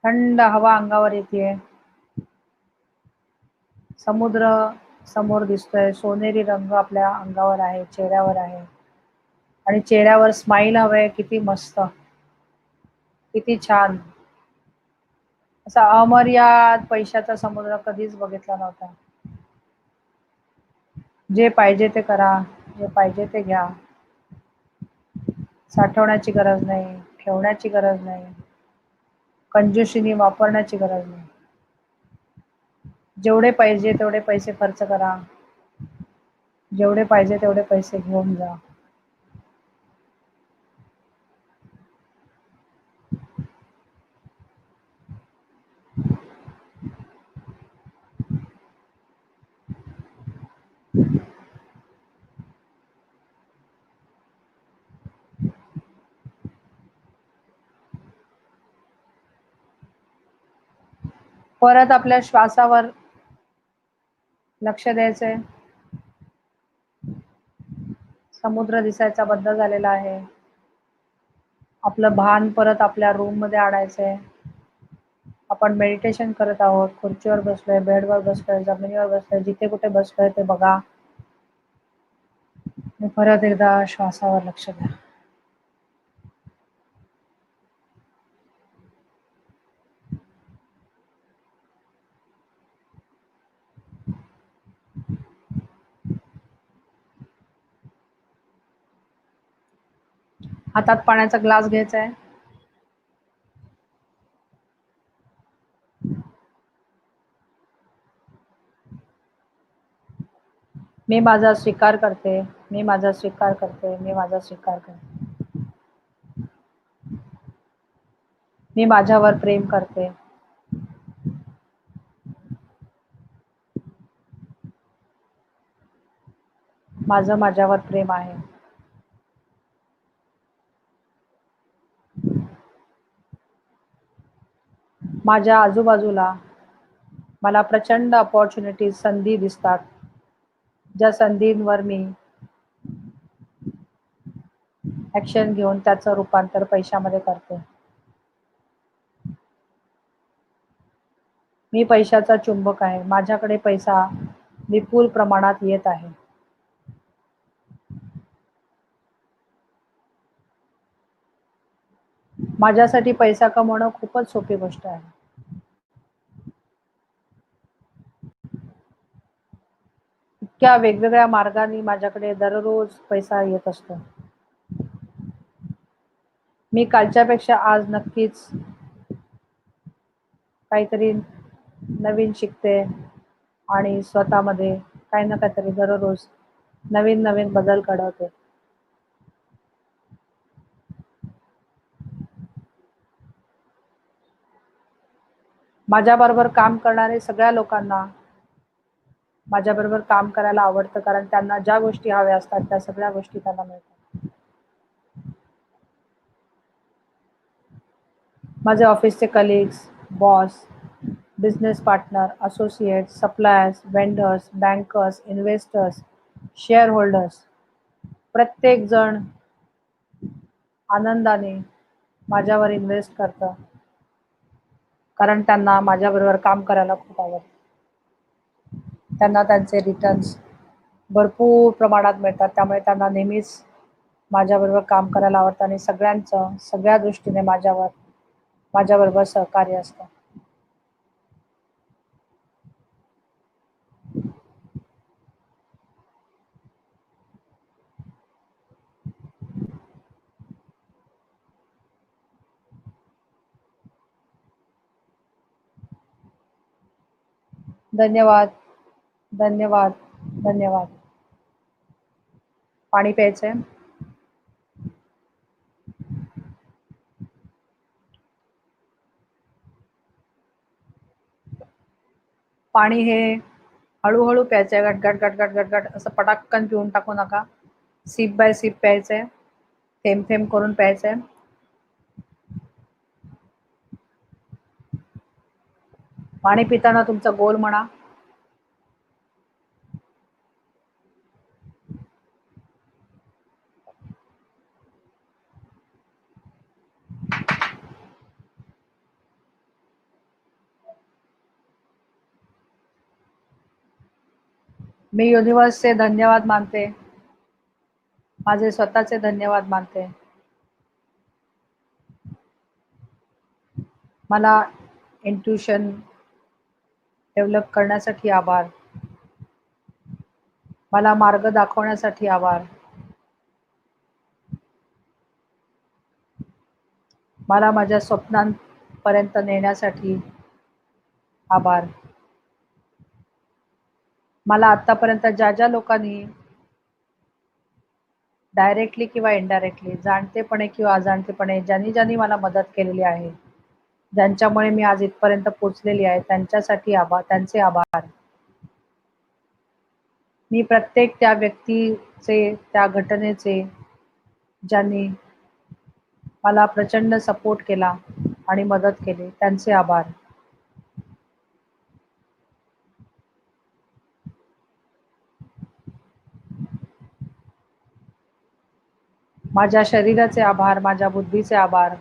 थंड हवा अंगावर येतेय. समुद्र समोर दिसतोय. सोनेरी रंग आपल्या अंगावर आहे, चेहऱ्यावर आहे आणि चेहऱ्यावर स्माइल हवंय. किती मस्त, किती छान. असा अमर्याद पैशाचा समुद्र कधीच बघितला नव्हता. जे पाहिजे ते करा, जे पाहिजे ते घ्या. साठवण्याची गरज नाही, ठेवण्याची गरज नाही, कंजूशीने वापरण्याची गरज नाही. जेवढे पाहिजे तेवढे पैसे खर्च करा. जेवढे पाहिजे तेवढे पैसे घेऊन जा. परत आपल्या श्वासावर लक्ष द्यायचंय. समुद्र दिसायचा बंद झालेला आहे. आपलं भान परत आपल्या रूम मध्ये आणायचंय. आपण मेडिटेशन करत आहोत. खुर्चीवर बसलोय, बेडवर बसलोय, जमिनीवर बसलोय, जिथे कुठे बसलोय ते बघा. आणि परत एकदा श्वासावर लक्ष द्या. हातात पाण्याचा ग्लास घ्यायचा आहे. मी माझा स्वीकार करते. मी माझा स्वीकार करते. मी माझा स्वीकार करते. मी माझ्यावर प्रेम करते. माझं माझ्यावर प्रेम आहे. माझ्या आजूबाजूला मला प्रचंड अपॉर्च्युनिटीज, संधी दिसतात. ज्या संधींवर मी ऍक्शन घेऊन त्याचं रूपांतर पैशामध्ये करते. मी पैशाचा चुंबक आहे. माझ्याकडे पैसा विपुल प्रमाणात येत आहे. माझ्यासाठी पैसा कमवणं खूपच सोपी गोष्ट आहे. इतक्या वेगवेगळ्या मार्गाने माझ्याकडे दररोज पैसा येत असतो. मी कालच्यापेक्षा आज नक्कीच काहीतरी नवीन शिकते आणि स्वतःमध्ये काही ना काहीतरी दररोज नवीन नवीन बदल घडवते. माझ्याबरोबर काम करणारे सगळ्या लोकांना माझ्याबरोबर काम करायला आवडतं कारण त्यांना ज्या गोष्टी हव्या असतात त्या सगळ्या गोष्टी त्यांना मिळतात. माझे ऑफिसचे colleagues, boss, business partner, associate, suppliers, vendors, bankers, investors, share holders प्रत्येक जण आनंदाने माझ्यावर इन्व्हेस्ट करतं, कारण त्यांना माझ्याबरोबर काम करायला खूप आवडतं. त्यांना त्यांचे रिटर्न्स भरपूर प्रमाणात मिळतात. त्यामुळे त्यांना नेहमीच माझ्याबरोबर काम करायला आवडतं आणि सगळ्यांचं सगळ्या दृष्टीने माझ्याबरोबर सहकार्य असतं. धन्यवाद, धन्यवाद, धन्यवाद. पाणी प्यायचंय? पाणी हे हळू-हळू प्यायचंय. गट-गट, गट-गट, गट-गट असं पटाक्कन पिऊन टाकू नका. सिप बाय सिप प्यायचंय. थेंब-थेंब करून प्यायचंय. पाणी पिताना तुमचा गोल म्हणा. मी युनिव्हर्सचे धन्यवाद मानते. माझे स्वतःचे धन्यवाद मानते. मला इंट्युशन डेव्हलप करण्यासाठी आभार. मला मार्ग दाखवण्यासाठी आभार. मला माझ्या स्वप्नांपर्यंत नेण्यासाठी आभार. मला आतापर्यंत ज्या लोकांनी डायरेक्टली किंवा इनडायरेक्टली, जाणतेपणे किंवा अजाणतेपणे ज्यांनी मला मदत केलेली आहे, ज्यांच्यामुळे मी आज इथपर्यंत पोहोचलेली आहे, त्यांचे आभार. मी प्रत्येक त्या व्यक्तीचे, त्या घटनेचे, ज्यांनी मला प्रचंड सपोर्ट केला आणि मदत केली, त्यांचे आभार. माझ्या शरीराचे आभार, माझ्या बुद्धीचे आभार.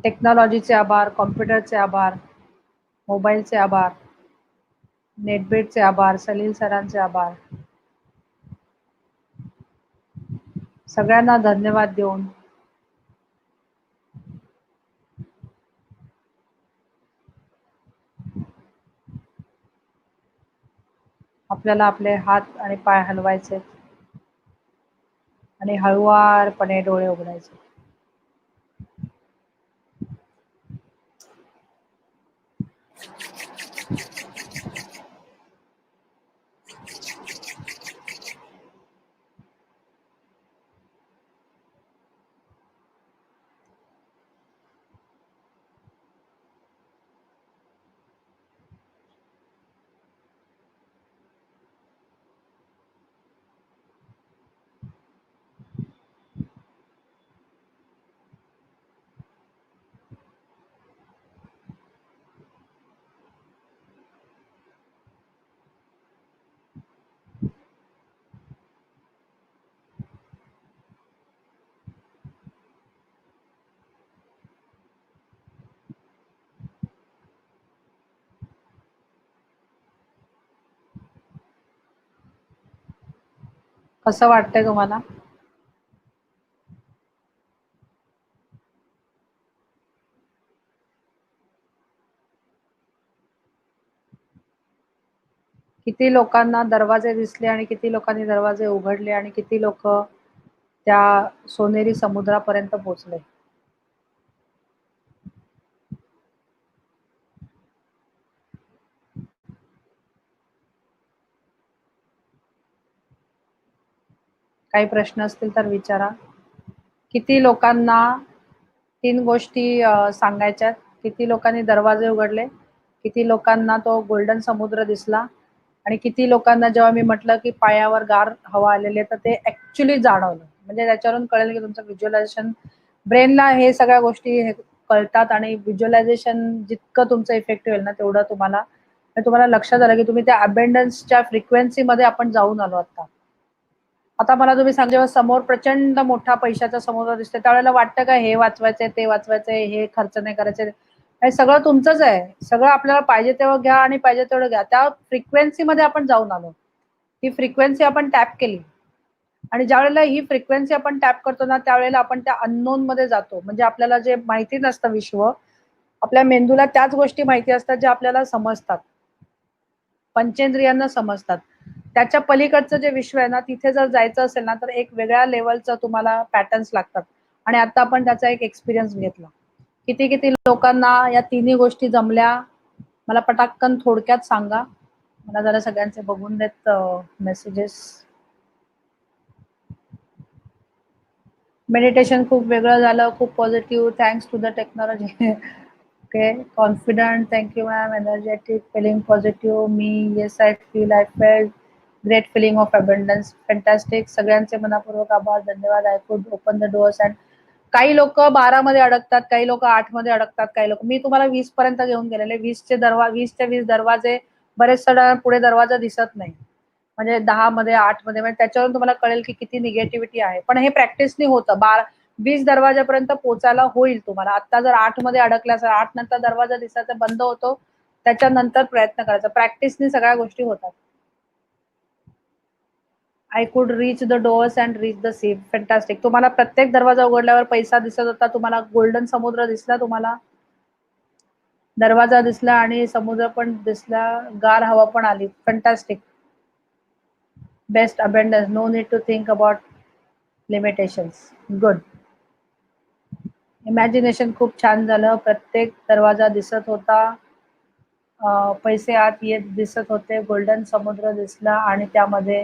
टेक्नॉलॉजीचे आभार, कॉम्प्युटरचे आभार, मोबाईलचे आभार, नेटबेटचे आभार, सलील सरांचे आभार. सगळ्यांना धन्यवाद देऊन आपल्याला आपले हात आणि पाय हलवायचे आणि हळुवारपणे डोळे उघडायचे. कसं वाटतंय तुम्हाला? किती लोकांना दरवाजे दिसले आणि किती लोकांनी दरवाजे उघडले आणि किती लोक त्या सोनेरी समुद्रापर्यंत पोहोचले? काही प्रश्न असतील तर विचारा. किती लोकांना 3 गोष्टी सांगायच्यात? किती लोकांनी दरवाजे उघडले? किती लोकांना तो गोल्डन समुद्र दिसला? आणि किती लोकांना जेव्हा मी म्हटलं, की पायावर गार हवा आलेली आहे, तर ते ॲक्चुअली जाणवलं. म्हणजे त्याच्यावरून कळेल, की तुमचं व्हिज्युअलायझेशन ब्रेनला हे सगळ्या गोष्टी कळतात आणि व्हिज्युअलायझेशन जितकं तुमचं इफेक्टिव्ह होईल ना, तेवढं तुम्हाला तुम्हाला लक्षात आलं की तुम्ही त्या अबंडन्सच्या फ्रिक्वेन्सीमध्ये आपण जाऊन आलो आता. आता मला तुम्ही सांगा, जेव्हा समोर प्रचंड मोठा पैशाचा समुद्र दिसतो, त्यावेळेला वाटतं का हे वाचवायचंय, ते वाचवायचंय, हे खर्च नाही करायचे. हे सगळं तुमचंच आहे. सगळं आपल्याला पाहिजे तेव्हा घ्या आणि पाहिजे तेवढं घ्या. त्या फ्रिक्वेन्सीमध्ये आपण जाऊन आलो. ती फ्रिक्वेन्सी आपण टॅप केली आणि ज्यावेळेला ही फ्रिक्वेन्सी आपण टॅप करतो ना, त्यावेळेला आपण त्या अननोनमध्ये जातो. म्हणजे आपल्याला जे माहिती नसतं विश्व, आपल्या मेंदूला त्याच गोष्टी माहिती असतात ज्या आपल्याला समजतात. पंचेंद्रियांना समजतात. त्याच्या पलीकडचं जे विश्व आहे ना, तिथे जर जायचं असेल ना, तर एक वेगळ्या लेव्हलचं तुम्हाला पॅटर्न्स लागतात आणि आता आपण त्याचा एक एक्सपिरियन्स घेतला. किती लोकांना या तिन्ही गोष्टी जमल्या? मला पटाक्कन थोडक्यात सांगा. मला जरा सगळ्यांचे बघून देत मेसेजेस. मेडिटेशन खूप वेगळं झालं, खूप positive, thanks to the technology. Okay, confident, thank you ma'am, energetic, feeling positive, मी, yes I feel, I felt great feeling of abundance, fantastic, सगळ्यांचे मनपूर्वक आभार, धन्यवाद, I could open the doors and काही लोक 12 मध्ये अडकतात, काही लोक 8 मध्ये अडकतात, काही लोक, मी तुम्हाला 20 पर्यंत घेऊन गेलेले. 20 दरवाजे, बरेच पुढे दरवाजा दिसत नाही. म्हणजे 10 मध्ये, 8 मध्ये, म्हणजे त्याच्यावरून तुम्हाला कळेल की किती निगेटिव्हिटी आहे. पण हे प्रॅक्टिसनी होतं. 20 दरवाजापर्यंत पोहोचायला होईल तुम्हाला. आता जर 8 मध्ये अडकला असेल, 8 नंतर दरवाजा दिसायचा बंद होतो, त्याच्यानंतर प्रयत्न करायचा. प्रॅक्टिसनी सगळ्या गोष्टी होतात. I could reach the doors and reach the sea, fantastic. तुम्हाला प्रत्येक दरवाजा उघडल्यावर पैसा दिसत होता, तुम्हाला गोल्डन समुद्र दिसला, तुम्हाला दरवाजा दिसला आणि समुद्र पण दिसला, गार हवा पण आली, fantastic. Best abundance, no need to think about limitations, good. Imagination खूप छान झालं. प्रत्येक दरवाजा दिसत होता, पैसे आत येत दिसत होते, गोल्डन समुद्र दिसला आणि त्यामध्ये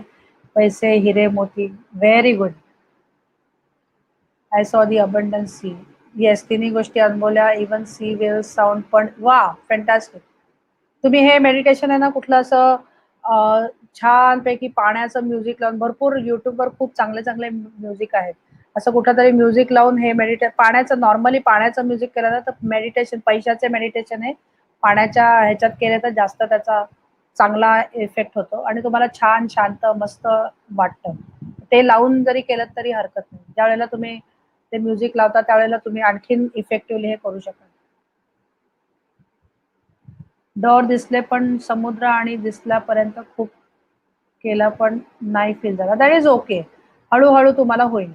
पैसे, हिरे, मोती. Very good. I saw the abundance C. Yes, तिन्ही गोष्टी अनुभवल्या, इवन सी वेव्स, साऊंड पण. वा, फॅन्टास्टिक. तुम्ही हे मेडिटेशन आहे ना, कुठलं असं छानपैकी पाण्याचं म्युझिक लावून, भरपूर युट्यूबवर खूप चांगले चांगले म्युझिक आहेत. असं कुठलं तरी म्युझिक लावून हे पाण्याचं, नॉर्मली पाण्याचं म्युझिक केलं ना, तर मेडिटेशन, पैशाचे मेडिटेशन आहे, पाण्याच्या ह्याच्यात केलं तर जास्त त्याचा चांगला इफेक्ट होतो आणि तुम्हाला छान, शांत, मस्त वाटतं. ते लावून जरी केलं तरी हरकत नाही. ज्यावेळेला तुम्ही ते म्युझिक लावता, त्यावेळेला तुम्ही आणखीन इफेक्टिव्हली हे करू शकाल. डोर दिसले पण समुद्र आणि दिसल्यापर्यंत खूप केलं पण नाही फील झाला. That is okay. हळू-हळू तुम्हाला होईल.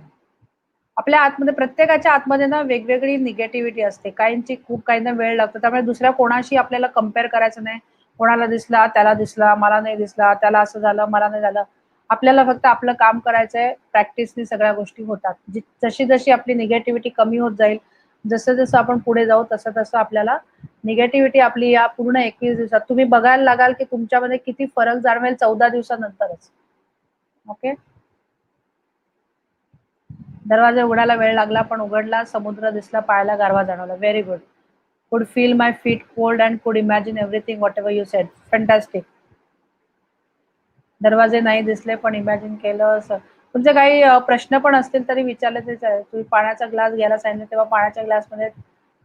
आपल्या आतमध्ये, प्रत्येकाच्या आतमध्ये ना वेगवेगळी निगेटिव्हिटी असते. काहींची खूप, काहींना वेळ लागतो. त्यामुळे दुसऱ्या कोणाशी आपल्याला कंपेअर करायचं नाही. कोणाला दिसला, त्याला दिसला, मला नाही दिसला, त्याला असं झालं, मला नाही झालं. आपल्याला फक्त आपलं काम करायचंय. प्रॅक्टिसनी सगळ्या गोष्टी होतात. जशी-जशी आपली निगेटिव्हिटी कमी होत जाईल, जसं-जसं आपण पुढे जाऊ, तसं-तसं आपल्याला निगेटिव्हिटी आपली या पूर्ण 21 दिवसात तुम्ही बघायला लागाल, की तुमच्यामध्ये किती फरक जाणवेल 14 दिवसानंतरच. ओके. दरवाजा उघडायला वेळ लागला, पण उघडला, समुद्र दिसला, पायाला गारवा जाणवला. Very good. Could feel my feet cold and could imagine everything whatever you said. Fantastic. दरवाजे नाही दिसले, पण इमॅजिन केलं. तुमचे काही प्रश्न पण असतील तरी विचारले तरी चालेल. तुम्ही पाण्याचा ग्लास घ्यायला सांगितलं, तेव्हा पाण्याच्या ग्लासमध्ये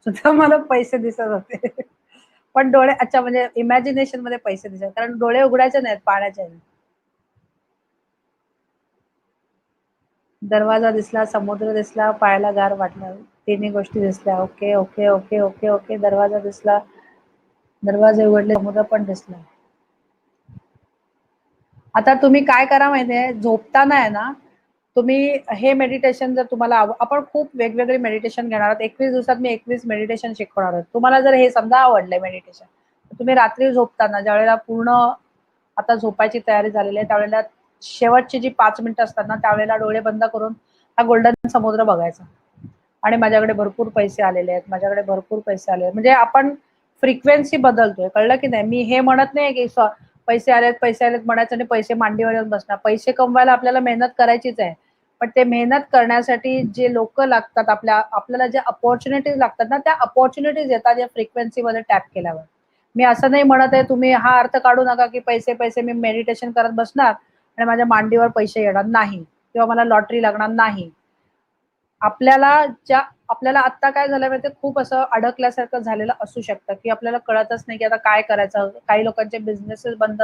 सुद्धा मला पैसे दिसत होते. पण डोळे, अच्छा, म्हणजे इमॅजिनेशनमध्ये पैसे दिसत, कारण डोळे उघडायचे नाहीत पाण्याच्या. दरवाजा दिसला, समुद्र दिसला, पायाला गार वाटलं. तिन्ही गोष्टी दिसल्या. Okay, okay, okay, okay, okay. दरवाजा दिसला, दरवाजे उघडले, समुद्र पण दिसला. आता तुम्ही काय करा माहितीये, झोपताना आहे ना, तुम्ही हे मेडिटेशन जर तुम्हाला आपण खूप वेगवेगळे मेडिटेशन घेणार आहोत. 21 दिवसात मी 21 मेडिटेशन शिकवणार आहोत. तुम्हाला जर हे समजा आवडलंय मेडिटेशन, तर तुम्ही रात्री झोपताना ज्यावेळेला पूर्ण आता झोपायची तयारी झालेली आहे, त्यावेळेला शेवटची जी 5 मिनिटं असतात ना, त्यावेळेला डोळे बंद करून हा गोल्डन समुद्र बघायचा आणि माझ्याकडे भरपूर पैसे आलेले आहेत, माझ्याकडे भरपूर पैसे आले आहेत. म्हणजे आपण फ्रिक्वेन्सी बदलतोय. कळलं की नाही? मी हे म्हणत नाही की पैसे आलेत म्हणायचं आणि पैसे मांडीवर येऊन बसणार. पैसे कमवायला आपल्याला मेहनत करायचीच आहे. पण ते मेहनत करण्यासाठी जे लोकं लागतात, आपल्याला जे अपॉर्च्युनिटीज लागतात ना, त्या अपॉर्च्युनिटीज येतात या फ्रिक्वेन्सीमध्ये टॅप केल्यावर. मी असं नाही म्हणत आहे, तुम्ही हा अर्थ काढू नका की पैसे मी मेडिटेशन करत बसणार आणि माझ्या मांडीवर पैसे येणार नाही किंवा मला लॉटरी लागणार नाही. आपल्याला आत्ता काय झालं माहिती, खूप असं अडकल्यासारखं झालेलं असू शकतं, की आपल्याला कळतच नाही की आता काय करायचं. काही लोकांचे बिझनेसेस बंद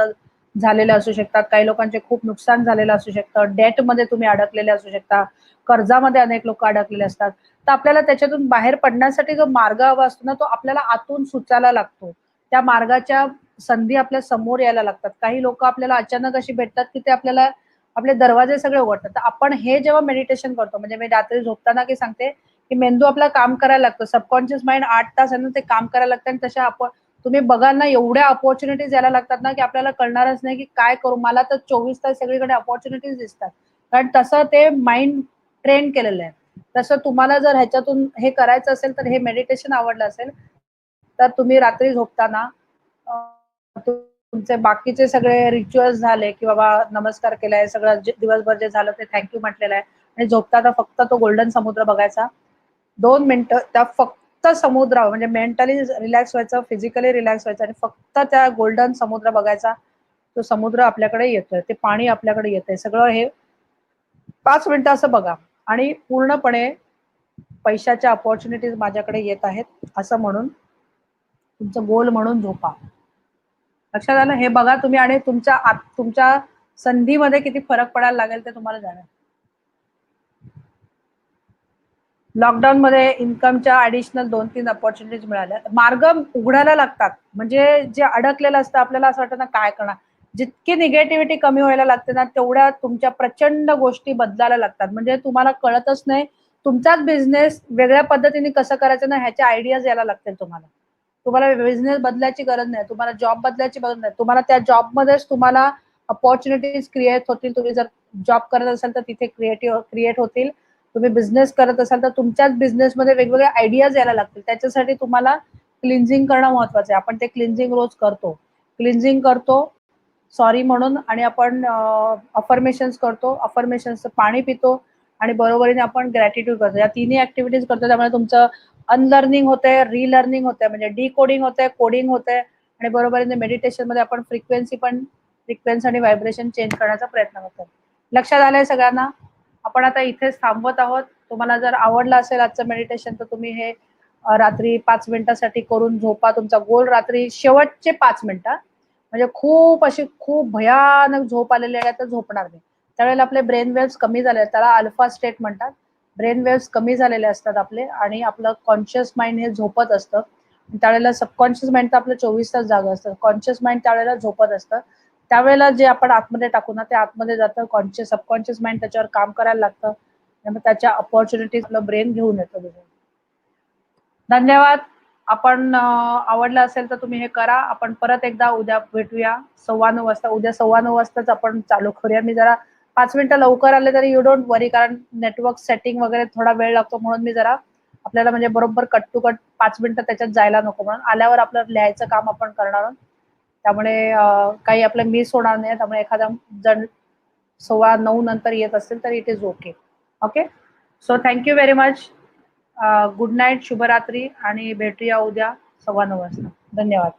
झालेले असू शकतात, काही लोकांचे खूप नुकसान झालेलं असू शकतं, डेटमध्ये तुम्ही अडकलेले असू शकता, कर्जामध्ये अनेक लोक अडकलेले असतात. तर आपल्याला त्याच्यातून बाहेर पडण्यासाठी जो मार्ग हवा असतो ना, तो आपल्याला आतून सुचायला लागतो. त्या मार्गाच्या संधी आपल्या समोर यायला लागतात. काही लोक आपल्याला अचानक अशी भेटतात की ते आपल्याला आपले दरवाजे सगळे उघडतात. तर आपण हे जेव्हा मेडिटेशन करतो, म्हणजे मी रात्री झोपताना की सांगते, की मेंदू आपला काम करायला लागतो. सबकॉन्शियस माइंड 8 तास आहे ना, ते काम करायला लागतं आणि तशा आपण तुम्ही बघाल ना, एवढ्या अपॉर्च्युनिटीज यायला लागतात ना, की आपल्याला कळणारच नाही की काय करू. मला तर 24 तास सगळीकडे अपॉर्च्युनिटीज दिसतात. कारण तसं ते माइंड ट्रेन केलेलं आहे. तसं तुम्हाला जर ह्याच्यातून हे करायचं असेल, तर हे मेडिटेशन आवडलं असेल, तर तुम्ही रात्री झोपताना तुमचे बाकीचे सगळे रिच्युअल्स झाले, की बाबा नमस्कार केलाय, सगळं दिवसभर जे झालं ते थँक म्हटलेलं आहे आणि झोपताना फक्त तो गोल्डन समुद्र बघायचा. 2 मिनिटं त्या फक्त समुद्रावर, म्हणजे मेंटली रिलॅक्स व्हायचं, फिजिकली रिलॅक्स व्हायचं आणि फक्त त्या गोल्डन समुद्र बघायचा. तो समुद्र आपल्याकडे येतोय, ते पाणी आपल्याकडे येतंय. सगळं हे 5 मिनिटं असं बघा आणि पूर्णपणे पैशाच्या अपॉर्च्युनिटीज माझ्याकडे येत आहेत असं म्हणून तुमचं गोल म्हणून झोपा. लक्षात आलं? हे बघा तुम्ही आणि तुमच्या संधीमध्ये किती फरक पडायला लागेल ते तुम्हाला जाणवेल. लॉकडाऊनमध्ये इन्कमच्या ॲडिशनल 2-3 अपॉर्च्युनिटीज मिळाल्या. मार्ग उघडायला लागतात. म्हणजे जे अडकलेलं असतं आपल्याला असं वाटतं ना काय करणार? जितकी निगेटिव्हिटी कमी व्हायला लागते ना, तेवढ्या तुमच्या प्रचंड गोष्टी बदलायला लागतात. म्हणजे तुम्हाला कळतच नाही. तुमचाच बिझनेस वेगळ्या पद्धतीने कसं करायचं ना, ह्याच्या आयडियाज यायला लागतील तुम्हाला. तुम्हाला बिझनेस बदलायची गरज नाही. तुम्हाला जॉब बदलायची गरज नाही. तुम्हाला त्या जॉबमध्येच तुम्हाला अपॉर्च्युनिटीज क्रिएट होतील. तुम्ही जर जॉब करत असाल तर तिथे क्रिएट होतील. तुम्ही बिझनेस करत असाल तर तुमच्याच बिझनेसमध्ये वेगवेगळ्या आयडियाज यायला लागतील. त्याच्यासाठी तुम्हाला क्लिन्झिंग करणं महत्वाचं आहे. आपण ते क्लिन्झिंग रोज करतो. क्लिन्झिंग करतो सॉरी म्हणून आणि आपण अफर्मेशन्स करतो. अफर्मेशन्सचं पाणी पितो आणि बरोबरीने आपण ग्रॅटिट्यूड करतो. या तिन्ही ॲक्टिव्हिटीज करतो. त्यामुळे तुमचं अनलर्निंग होतंय, रिलर्निंग होतंय, म्हणजे डिकोडिंग होतंय, कोडिंग होतंय आणि बरोबरीने मेडिटेशनमध्ये आपण फ्रिक्वेन्सी आणि व्हायब्रेशन चेंज करण्याचा प्रयत्न करतो. लक्षात आलंय सगळ्यांना? आपण आता इथेच थांबवत आहोत. तुम्हाला जर आवडलं असेल आजचं मेडिटेशन तर तुम्ही हे रात्री 5 मिनिटासाठी करून झोपा. तुमचा गोल रात्री शेवटचे 5 मिनिटं म्हणजे खूप भयानक झोप आलेली आहे तर झोपणार नाही. त्यावेळेला आपले ब्रेन वेव्हज कमी झाले, त्याला अल्फा स्टेट म्हणतात. ब्रेन वेव्हज कमी झालेले असतात आपले आणि आपलं कॉन्शियस माइंड हे झोपत असतं. त्यावेळेला सबकॉन्शियस माइंड तर आपलं 24 तास जागं असतं. कॉन्शियस माइंड त्यावेळेला झोपत असतं. त्यावेळेला जे आपण आतमध्ये टाकू ना, ते आतमध्ये जातं. सबकॉन्शियस माइंड त्याच्यावर काम करायला लागतं. त्यामुळे त्याच्या अपॉर्च्युनिटीज आपलं ब्रेन घेऊन येतं. धन्यवाद. आपण आवडलं असेल तर तुम्ही हे करा. आपण परत एकदा उद्या भेटूया 9:15 वाजता. उद्या 9:15 वाजताच आपण चालू करूया. मी जरा 5 मिनिटं लवकर आले तरी यू डोंट वरी, कारण नेटवर्क सेटिंग वगैरे थोडा वेळ लागतो म्हणून मी जरा आपल्याला म्हणजे बरोबर कट टू कट 5 मिनिटं त्याच्यात जायला नको म्हणून. आल्यावर आपलं लिहायचं काम आपण करणार आहोत. त्यामुळे काही आपलं मिस होणार नाही. त्यामुळे एखादा जण 9:15 नंतर येत असेल तर it is okay. Okay. So thank you very much. Good night, शुभरात्री आणि भेटूया उद्या 9:15 वाजता. धन्यवाद.